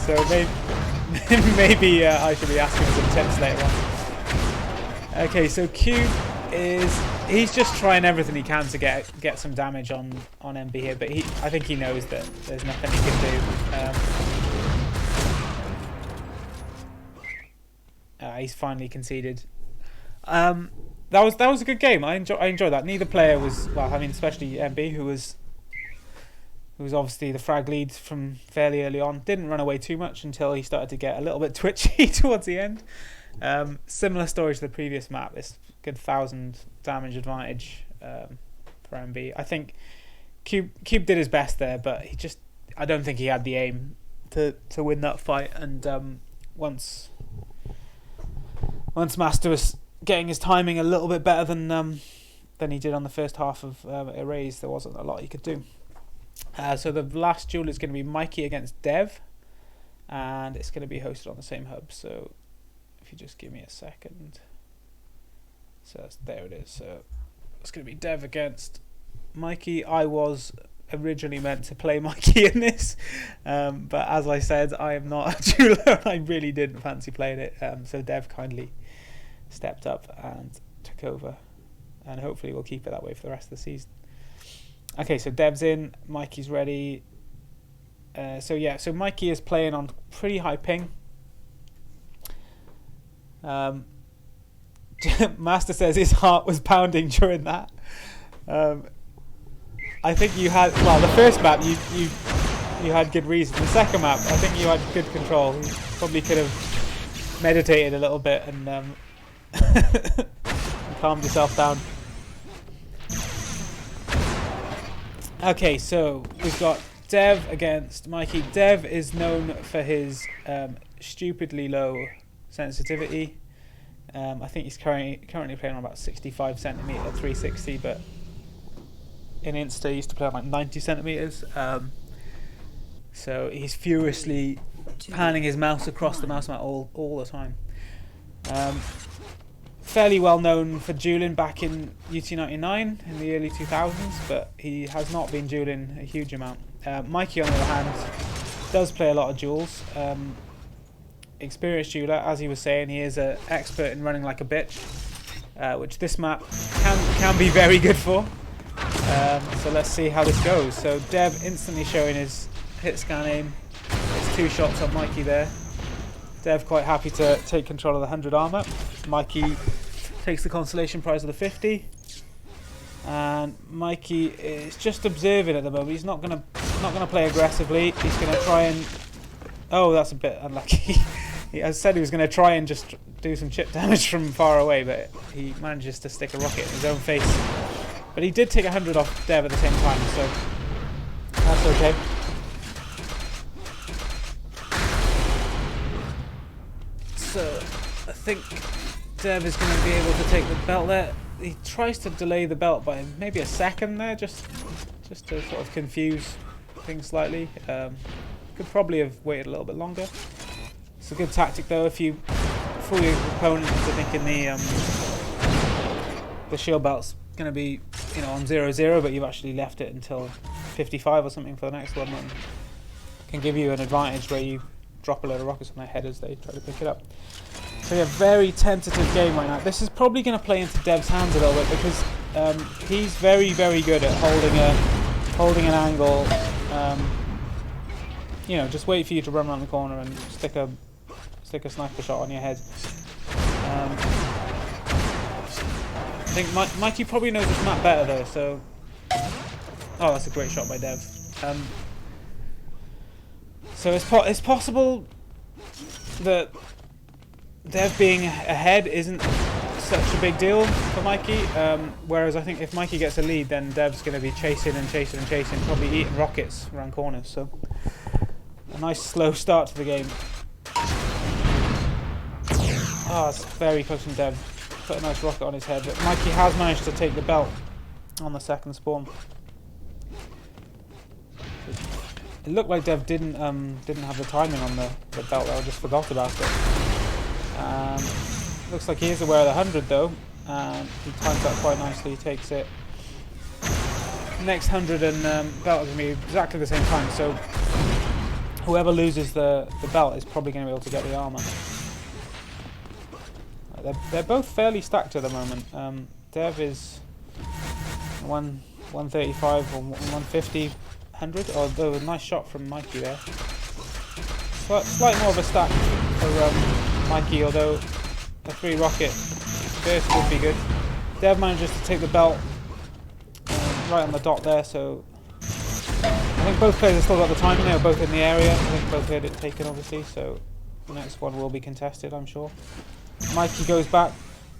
So maybe I should be asking some tips later on. Okay, so Cube he's just trying everything he can to get some damage on MB here, but I think he knows that there's nothing he can do. He's finally conceded. That was a good game. I enjoyed that. Neither player was, well, I mean, especially MB, who was obviously the frag lead from fairly early on, didn't run away too much until he started to get a little bit twitchy towards the end. Similar story to the previous map. This good 1,000 damage advantage for MB. I think Cube did his best there, but I don't think he had the aim to win that fight. And once Master was getting his timing a little bit better than he did on the first half of Erase, there wasn't a lot he could do. So the last duel is going to be Mikey against Dev, and it's going to be hosted on the same hub. So if you just give me a second. So there it is. So it's going to be Dev against Mikey. I was originally meant to play Mikey in this, but as I said, I am not a dueler. I really didn't fancy playing it. So Dev kindly stepped up and took over, and hopefully we'll keep it that way for the rest of the season. Okay, so Dev's in, Mikey's ready. So Mikey is playing on pretty high ping. Master says his heart was pounding during that. I think you had, well, the first map you had good reason. The second map, I think you had good control. You probably could have meditated a little bit and and calmed yourself down. Okay, so we've got Dev against Mikey. Dev is known for his stupidly low sensitivity. I think he's currently playing on about 65 centimeter 360, but in Insta he used to play on like 90 centimeters. So he's furiously panning his mouse across the mouse mat all the time. Fairly well known for dueling back in UT99 in the early 2000s, but he has not been dueling a huge amount. Mikey, on the other hand, does play a lot of duels. Experienced dueler, as he was saying, he is an expert in running like a bitch, which this map can be very good for. So let's see how this goes. So Dev instantly showing his hit scan aim. It's 2 shots on Mikey there. Dev quite happy to take control of the 100 armor. Mikey takes the consolation prize of the 50, and Mikey is just observing at the moment. He's not gonna play aggressively. He's gonna try and, oh, that's a bit unlucky. I said he was gonna try and just do some chip damage from far away, but he manages to stick a rocket in his own face. But he did take 100 off Dev at the same time, so that's okay. So I think Dev is going to be able to take the belt there. He tries to delay the belt by maybe a second there, just to sort of confuse things slightly. Could probably have waited a little bit longer. It's a good tactic though if you fool your opponent into thinking the shield belt's going to be, you know, on 0-0, but you've actually left it until 55 or something for the next one, and can give you an advantage where you drop a load of rockets on their head as they try to pick it up. So yeah, very tentative game right now. This is probably going to play into Dev's hands a little bit because he's very, very good at holding an angle. You know, just wait for you to run around the corner and stick a sniper shot on your head. I think Mikey probably knows this map better though. So, oh, that's a great shot by Dev. So it's possible that Dev being ahead isn't such a big deal for Mikey. Whereas I think if Mikey gets a lead, then Dev's going to be chasing and chasing and chasing, probably eating rockets around corners. So a nice slow start to the game. Ah, it's very close from Dev. Put a nice rocket on his head, but Mikey has managed to take the belt on the second spawn. It looked like Dev didn't have the timing on the belt though, I just forgot about it. Looks like he is aware of the 100 though, and he times that quite nicely, he takes it. Next 100 and belt are going to be exactly the same time, so whoever loses the belt is probably going to be able to get the armour. They're both fairly stacked at the moment. Dev is 135 or 150, 100. Although a nice shot from Mikey there. Slightly more of a stack for Mikey, although a 3 rocket burst would be good. Dev manages to take the belt right on the dot there, so I think both players have still got the timing. They were both in the area. I think both had it taken, obviously, so the next one will be contested, I'm sure. Mikey goes back,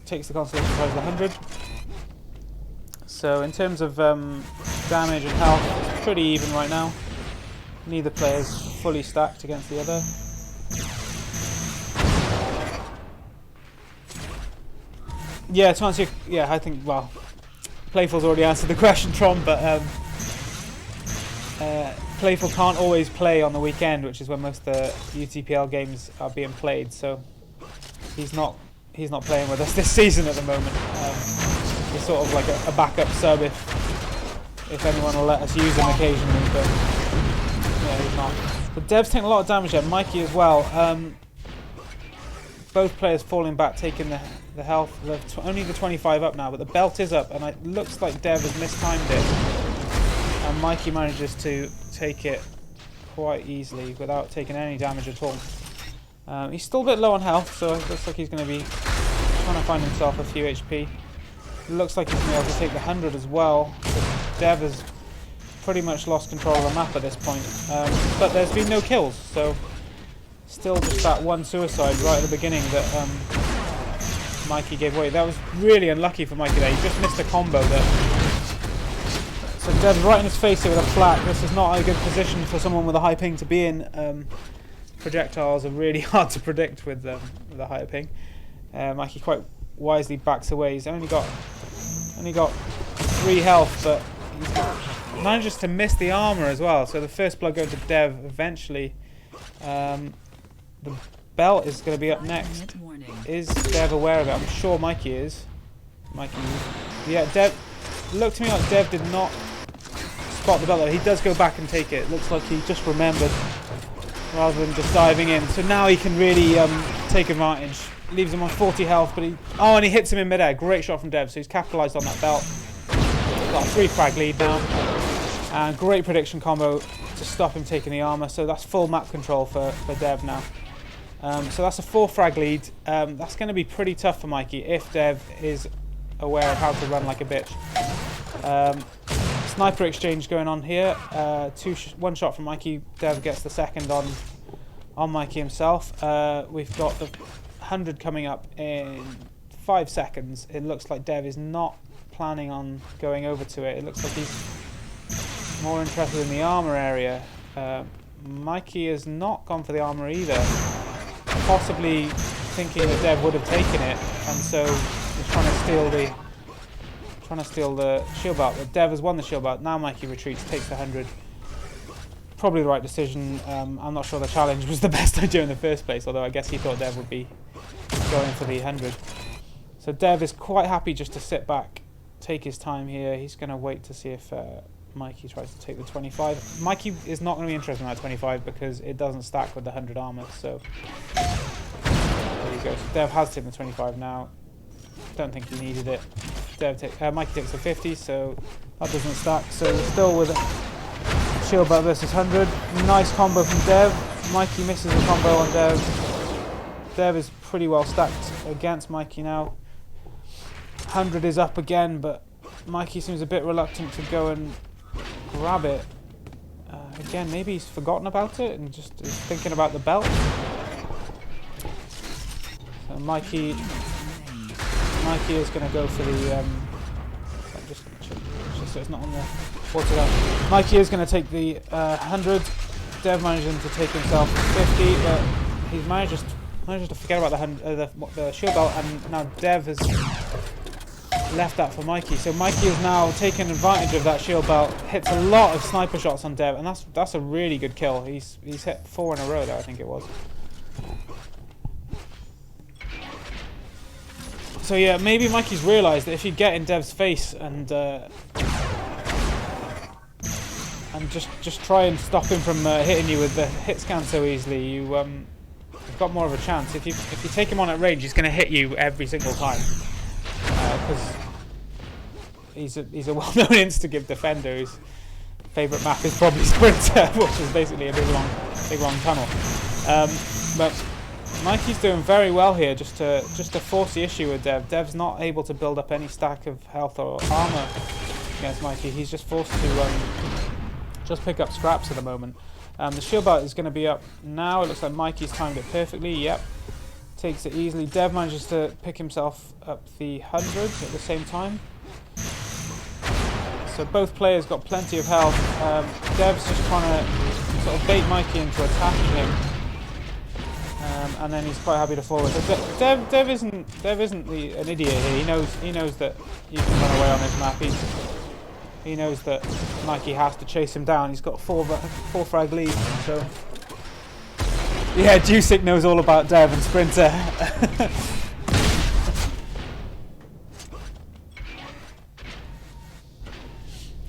takes the consolation prize of 100. So in terms of damage and health, it's pretty even right now. Neither player's fully stacked against the other. Yeah, to answer your, I think, well, Playful's already answered the question, Tron, but Playful can't always play on the weekend, which is when most of the UTPL games are being played, so he's not playing with us this season at the moment. He's sort of like a backup sub if anyone will let us use him occasionally, but yeah, he's not. But Dev's taking a lot of damage there, Mikey as well. Both players falling back, taking the health. Only the 25 up now, but the belt is up, and it looks like Dev has mistimed it. And Mikey manages to take it quite easily without taking any damage at all. He's still a bit low on health, so it looks like he's going to be trying to find himself a few HP. It looks like he's going to be able to take the 100 as well. Dev has pretty much lost control of the map at this point. But there's been no kills, so still just that one suicide right at the beginning that Mikey gave away. That was really unlucky for Mikey there. He just missed a combo there. So Dev's right in his face here with a flak. This is not a good position for someone with a high ping to be in. Projectiles are really hard to predict with a higher ping. Mikey quite wisely backs away. He's only got 3 health, but he manages to miss the armor as well. So the first blood going to Dev eventually. The belt is going to be up next. Is Dev aware of it? I'm sure Mikey is. Yeah, Dev. Looked to me like Dev did not spot the belt though. He does go back and take it. Looks like he just remembered rather than just diving in. So now he can really take advantage. Leaves him on 40 health, but and he hits him in midair. Great shot from Dev. So he's capitalised on that belt. Got a 3 frag lead now. And great prediction combo to stop him taking the armor. So that's full map control for Dev now. So that's a 4 frag lead. That's going to be pretty tough for Mikey if Dev is aware of how to run like a bitch. Sniper exchange going on here. One shot from Mikey. Dev gets the second on Mikey himself. We've got the 100 coming up in 5 seconds. It looks like Dev is not planning on going over to it. It looks like he's more interested in the armor area. Mikey has not gone for the armor either. Possibly thinking that Dev would have taken it, and so he's trying to steal the shield belt. But Dev has won the shield belt. Now Mikey retreats, takes the 100. Probably the right decision. I'm not sure the challenge was the best idea in the first place, although I guess he thought Dev would be going for the 100. So Dev is quite happy just to sit back, take his time here. He's going to wait to see if Mikey tries to take the 25. Mikey is not going to be interested in that 25 because it doesn't stack with the 100 armor. So there you go. So Dev has taken the 25 now. Don't think he needed it. Mikey takes the 50, so that doesn't stack. So we're still with shield belt versus 100. Nice combo from Dev. Mikey misses the combo on Dev. Dev is pretty well stacked against Mikey now. 100 is up again, but Mikey seems a bit reluctant to go and grab it. Again, maybe he's forgotten about it and just is thinking about the belt. So Mikey Mikey is going to go for the. Just so it's not on the water down. Mikey is going to take the 100. Dev managing to take himself 50, but he's managed to forget about the shield belt, and now Dev has left that for Mikey. So Mikey is now taking advantage of that shield belt. Hits a lot of sniper shots on Dev, and that's a really good kill. He's hit 4 in a row there, I think it was. So yeah, maybe Mikey's realised that if you get in Dev's face and just try and stop him from hitting you with the hit scan so easily, you've got more of a chance. If you take him on at range, he's going to hit you every single time because he's a well-known insta-give defender whose favourite map is probably Sprinter, which is basically a big long tunnel. But Mikey's doing very well here, just to force the issue with Dev. Dev's not able to build up any stack of health or armor against Mikey. He's just forced to just pick up scraps at the moment. The shield belt is going to be up now. It looks like Mikey's timed it perfectly. Yep, takes it easily. Dev manages to pick himself up the 100 at the same time. So both players got plenty of health. Dev's just trying to sort of bait Mikey into attacking him. And then he's quite happy to forward. So Dev isn't an idiot here. He knows that you can run away on this map. He knows that Mikey has to chase him down. He's got 4 frag lead. So yeah, Jusic knows all about Dev and Sprinter.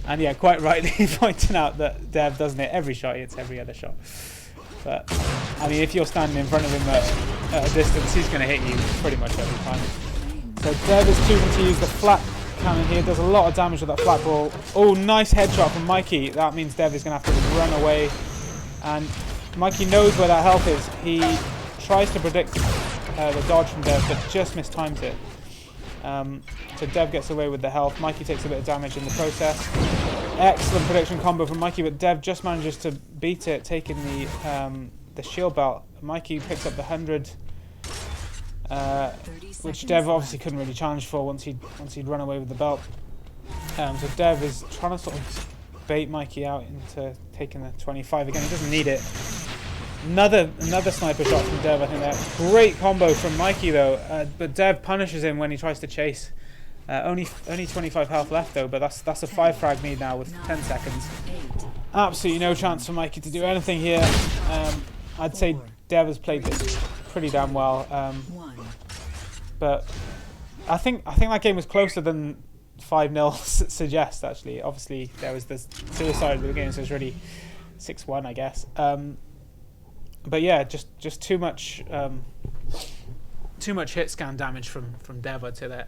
And yeah, quite rightly pointing out that Dev doesn't hit every shot, he hits every other shot. But I mean, if you're standing in front of him at a distance, he's going to hit you pretty much every time. So Dev is choosing to use the flat cannon here. Does a lot of damage with that flat ball. Oh, nice headshot from Mikey. That means Dev is going to have to run away. And Mikey knows where that health is. He tries to predict the dodge from Dev, but just mistimes it. So Dev gets away with the health. Mikey takes a bit of damage in the process. Excellent prediction combo from Mikey, but Dev just manages to beat it, taking the shield belt. Mikey picks up the 100, which Dev obviously couldn't really challenge for once he'd run away with the belt. So Dev is trying to sort of bait Mikey out into taking the 25 again. He doesn't need it. Another sniper shot from Dev, I think that. Great combo from Mikey though, but Dev punishes him when he tries to chase. Only 25 health left though, but that's a 5 frag need now with 10 seconds. Absolutely no chance for Mikey to do anything here. I'd say Dev has played this pretty damn well, but I think that game was closer than 5-0 suggests. Actually, obviously there was the suicide of the game, so it's really 6-1, I guess. But yeah, just too much hit scan damage from Dev, I'd say there.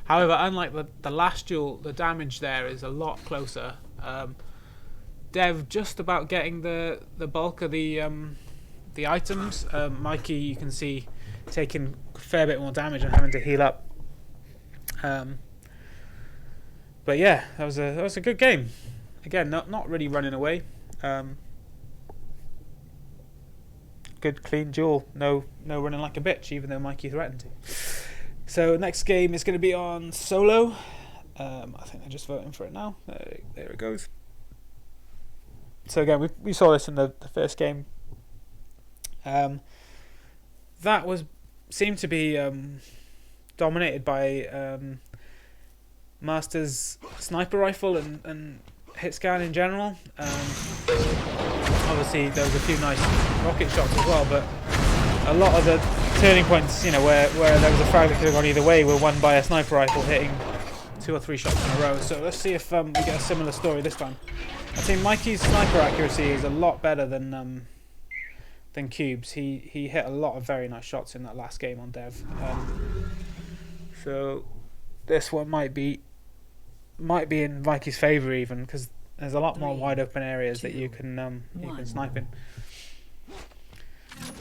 However, unlike the last duel, the damage there is a lot closer. Dev just about getting the bulk of the items. Mikey, you can see, taking a fair bit more damage and having to heal up. But yeah, that was a good game. Again, not really running away. Good clean duel. No running like a bitch, even though Mikey threatened to. So next game is going to be on solo. I think they're just voting for it now. There it goes. So again, we saw this in the first game. That seemed to be dominated by Master's sniper rifle and hit scan in general. Obviously there was a few nice rocket shots as well, but a lot of the turning points, where there was a frag that could have gone either way, were won by a sniper rifle hitting 2 or 3 shots in a row. So let's see if we get a similar story this time. I think Mikey's sniper accuracy is a lot better than Cube's. He hit a lot of very nice shots in that last game on Dev. So this one might be in Mikey's favour even, because there's a lot more wide open areas that you can snipe in.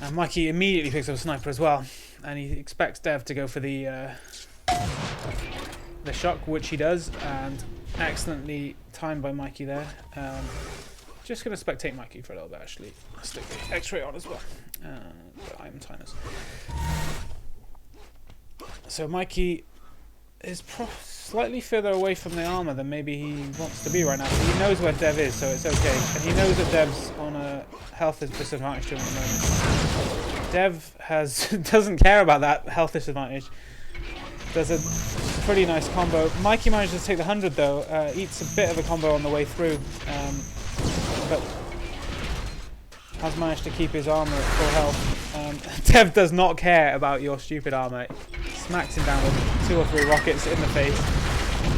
And Mikey immediately picks up a sniper as well, and he expects Dev to go for the shock, which he does, and excellently timed by Mikey there. Just going to spectate Mikey for a little bit actually. I'll stick the X-ray on as well. The item timers. So Mikey is slightly further away from the armor than maybe he wants to be right now. But he knows where Dev is, so it's okay. And he knows that Dev's on a health disadvantage to him at the moment. Dev doesn't care about that health disadvantage. Does a pretty nice combo. Mikey manages to take the 100 though. Eats a bit of a combo on the way through, but has managed to keep his armor at full health. Dev does not care about your stupid armor. Smacks him down with 2 or 3 rockets in the face,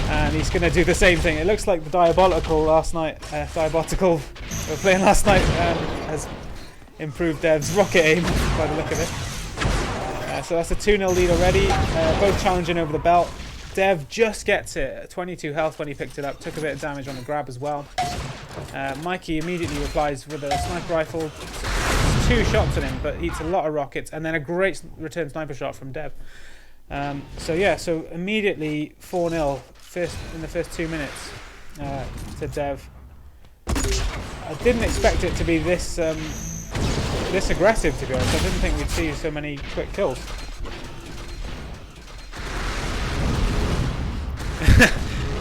and he's going to do the same thing. It looks like the Diabolical last night. Diabotical we were playing last night has improved Dev's rocket aim by the look of it. So that's a 2-0 lead already. Both challenging over the belt. Dev just gets it at 22 health when he picked it up. Took a bit of damage on the grab as well. Mikey immediately replies with a sniper rifle. 2 shots at him, but eats a lot of rockets, and then a great return sniper shot from Dev. So yeah, so immediately 4-0 in the first 2 minutes to Dev. I didn't expect it to be this this aggressive, to be honest. I didn't think we'd see so many quick kills.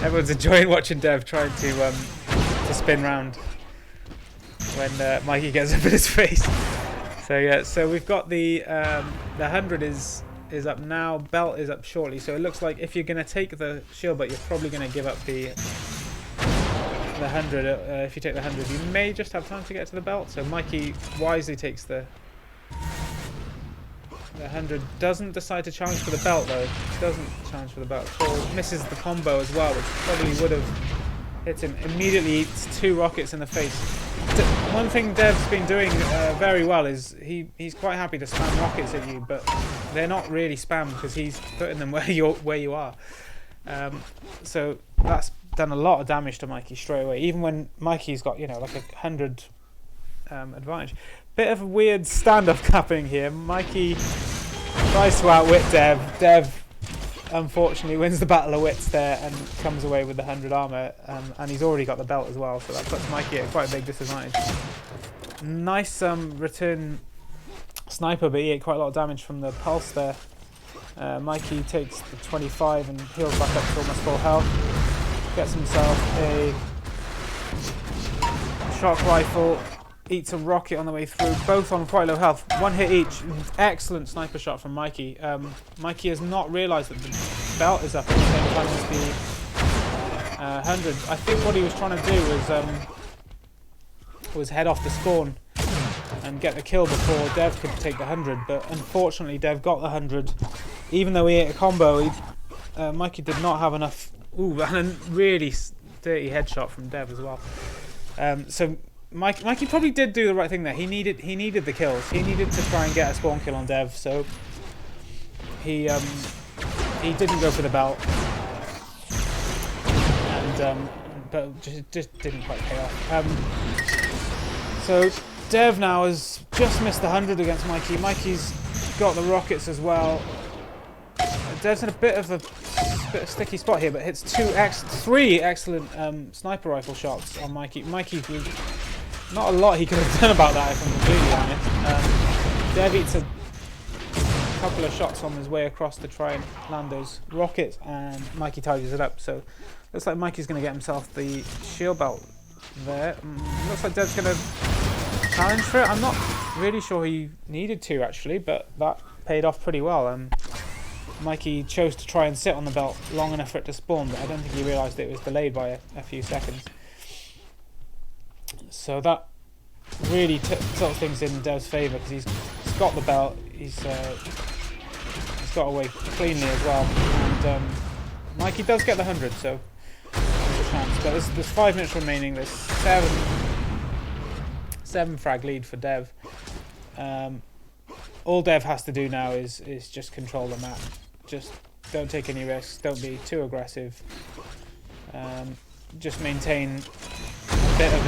Everyone's enjoying watching Dev trying to spin round when Mikey gets up in his face. So yeah, so we've got the 100 is up now, belt is up shortly. So it looks like if you're going to take the shield, but you're probably going to give up the 100. If you take the 100, you may just have time to get to the belt. So Mikey wisely takes the 100. Doesn't decide to challenge for the belt though. Doesn't challenge for the belt. So misses the combo as well, which probably would have hit him. Immediately eats 2 rockets in the face. One thing Dev's been doing very well is he's quite happy to spam rockets at you, but they're not really spam because he's putting them where you are. So that's done a lot of damage to Mikey straight away, even when Mikey's got, like a 100 advantage. Bit of a weird standoff happening here. Mikey tries to outwit Dev. Dev unfortunately wins the battle of wits there and comes away with the 100 armor, and he's already got the belt as well, so that puts Mikey at quite a big disadvantage. Nice return sniper, but he ate quite a lot of damage from the pulse there. Mikey takes the 25 and heals back up to almost full health. Gets himself a shock rifle, eats a rocket on the way through, both on quite low health. 1 hit each. Excellent sniper shot from Mikey. Mikey has not realised that the belt is up at the same time as the 100. I think what he was trying to do was head off the spawn and get the kill before Dev could take the 100, but unfortunately Dev got the 100. Even though he ate a combo, Mikey did not have enough. Ooh, and a really dirty headshot from Dev as well. So Mikey probably did do the right thing there. He needed the kills. He needed to try and get a spawn kill on Dev, so he didn't go for the belt, and but just didn't quite pay off. So Dev now has just missed the 100 against Mikey. Mikey's got the rockets as well. Dev's in a bit of a sticky spot here, but hits 3 excellent sniper rifle shots on Mikey. Mikey, not a lot he could have done about that, if I'm completely honest. Dev eats a couple of shots on his way across to try and land those rockets, and Mikey tidies it up. So looks like Mikey's going to get himself the shield belt there. Looks like Dev's going to challenge for it. I'm not really sure he needed to actually, but that paid off pretty well. Mikey chose to try and sit on the belt long enough for it to spawn, but I don't think he realised it was delayed by a few seconds. So that really tilts things in Dev's favour, because he's got the belt, he's got away cleanly as well, and Mikey does get the 100, so there's a chance. But there's 5 minutes remaining. There's 7 frag lead for Dev. All Dev has to do now is just control the map. Just don't take any risks. Don't be too aggressive. Just maintain a bit of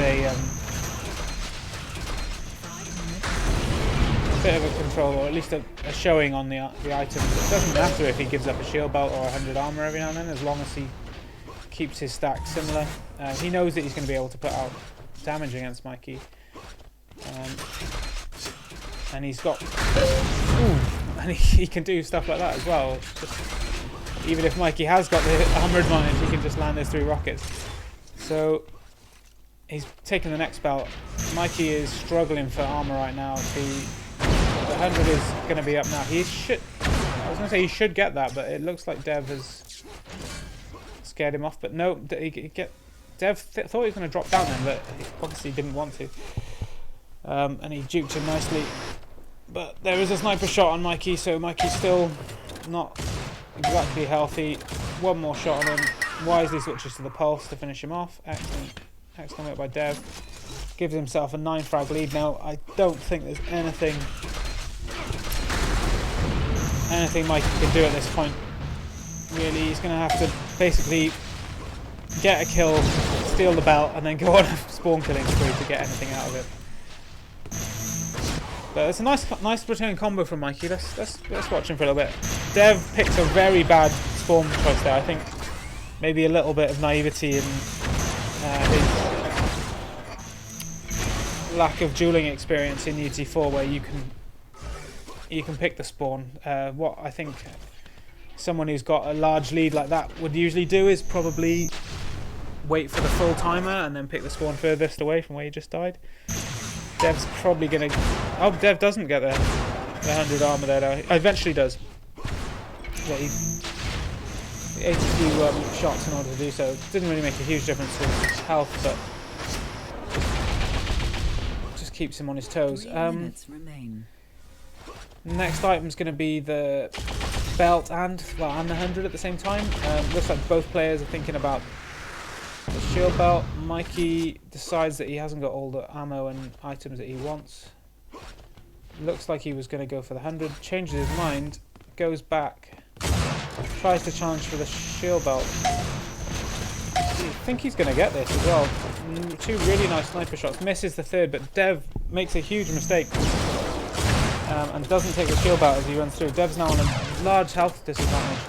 a control, or at least a showing on the items. It doesn't matter if he gives up a shield belt or 100 armor every now and then, as long as he keeps his stack similar. He knows that he's going to be able to put out damage against Mikey. And he's got... Ooh, and he can do stuff like that as well. It's just even if Mikey has got the armor advantage, he can just land those 3 rockets. So he's taking the next belt. Mikey is struggling for armor right now. The 100 is going to be up now. I was going to say he should get that, but it looks like Dev has scared him off. But no, Dev thought he was going to drop down then, but he obviously didn't want to. And he juked him nicely. But there is a sniper shot on Mikey, so Mikey's still not exactly healthy. One more shot on him. Wisely switches to the pulse to finish him off. Excellent work by Dev. Gives himself a 9 frag lead now. I don't think there's anything Mikey can do at this point. Really, he's going to have to basically get a kill, steal the belt, and then go on a spawn killing spree to get anything out of it. But it's a nice return combo from Mikey. Let's watch him for a little bit. Dev picked a very bad spawn choice there. I think maybe a little bit of naivety and his lack of dueling experience in UT4, where you can pick the spawn. What I think someone who's got a large lead like that would usually do is probably wait for the full timer and then pick the spawn furthest away from where you just died. Dev's probably gonna. Oh, Dev doesn't get the 100 armor there though. Eventually does. Yeah, he 82 shots in order to do so. Didn't really make a huge difference to his health, but just keeps him on his toes. 3 minutes remain. Next item's going to be the belt and the 100 at the same time. Looks like both players are thinking about the shield belt. Mikey decides that he hasn't got all the ammo and items that he wants. Looks like he was going to go for the 100. Changes his mind. Goes back. Tries to challenge for the shield belt. I think he's going to get this as well. 2 really nice sniper shots. Misses the 3rd, but Dev makes a huge mistake. And doesn't take the shield belt as he runs through. Dev's now on a large health disadvantage.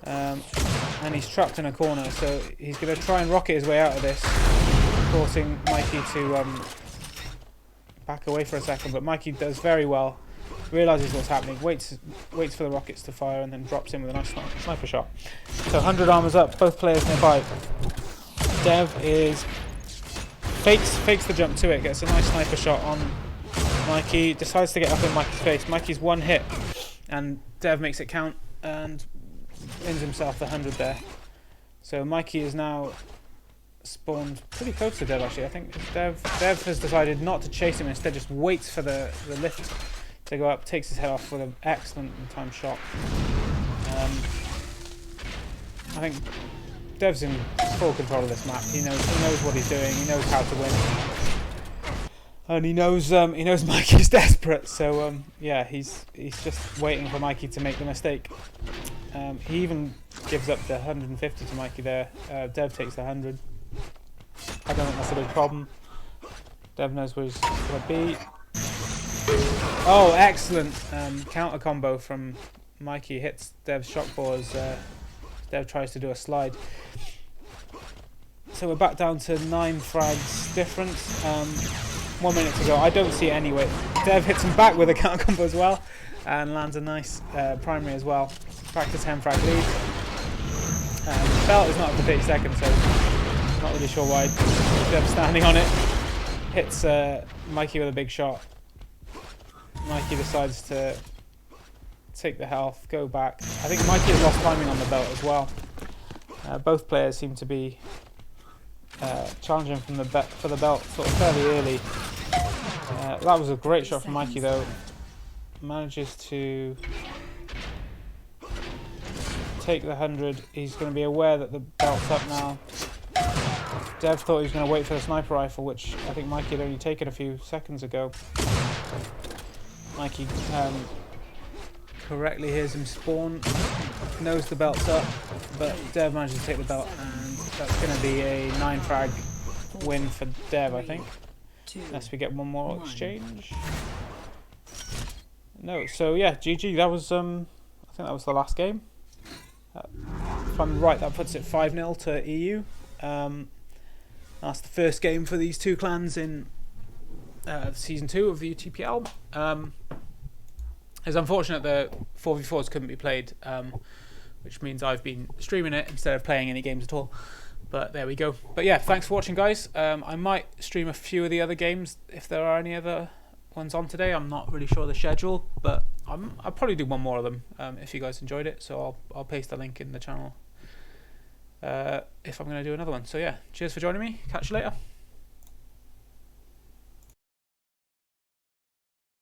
And he's trapped in a corner, so he's going to try and rocket his way out of this, forcing Mikey to back away for a second. But Mikey does very well, realises what's happening, waits for the rockets to fire, and then drops in with a nice sniper shot. So 100 armor's up, both players nearby. Dev fakes the jump to it, gets a nice sniper shot on Mikey, decides to get up in Mikey's face. Mikey's 1 hit, and Dev makes it count, and wins himself the 100 there. So Mikey is now spawned pretty close to Dev actually. I think Dev has decided not to chase him, instead just waits for the lift to go up, takes his head off with an excellent timed shot. I think Dev's in full control of this map. He knows what he's doing, he knows how to win. And he knows Mikey's desperate, so yeah, he's just waiting for Mikey to make the mistake. He even gives up the 150 to Mikey there. Dev takes the 100. I don't think that's a big problem. Dev knows where he's going to be. Oh, excellent counter combo from Mikey. Hits Dev's shockball as Dev tries to do a slide. So we're back down to 9 frags difference. 1 minute to go. I don't see it anyway. Dev hits him back with a counter combo as well, and lands a nice primary as well. Back to 10 frag lead. Belt is not up to 30 seconds, so not really sure why Dev's standing on it. Hits Mikey with a big shot. Mikey decides to take the health, go back. I think Mikey has lost timing on the belt as well. Both players seem to be challenging for the belt sort of fairly early. That was a great shot from Mikey though. Manages to take the 100. He's going to be aware that the belt's up now. Dev thought he was going to wait for the sniper rifle, which I think Mikey had only taken a few seconds ago. Mikey correctly hears him spawn, knows the belt's up, but Dev manages to take the belt, and that's going to be a 9 frag win for Dev, I think. Unless we get one more exchange. No, so yeah, GG. That was I think that was the last game. If I'm right, that puts it 5-0 to EU. That's the first game for these 2 clans in season 2 of the UTPL. It's unfortunate the 4v4s couldn't be played, which means I've been streaming it instead of playing any games at all. But there we go. But yeah, thanks for watching, guys. I might stream a few of the other games if there are any other ones on today. I'm not really sure the schedule, but I'll probably do one more of them if you guys enjoyed it. So I'll paste the link in the channel if I'm going to do another one. So yeah, cheers for joining me. Catch you later.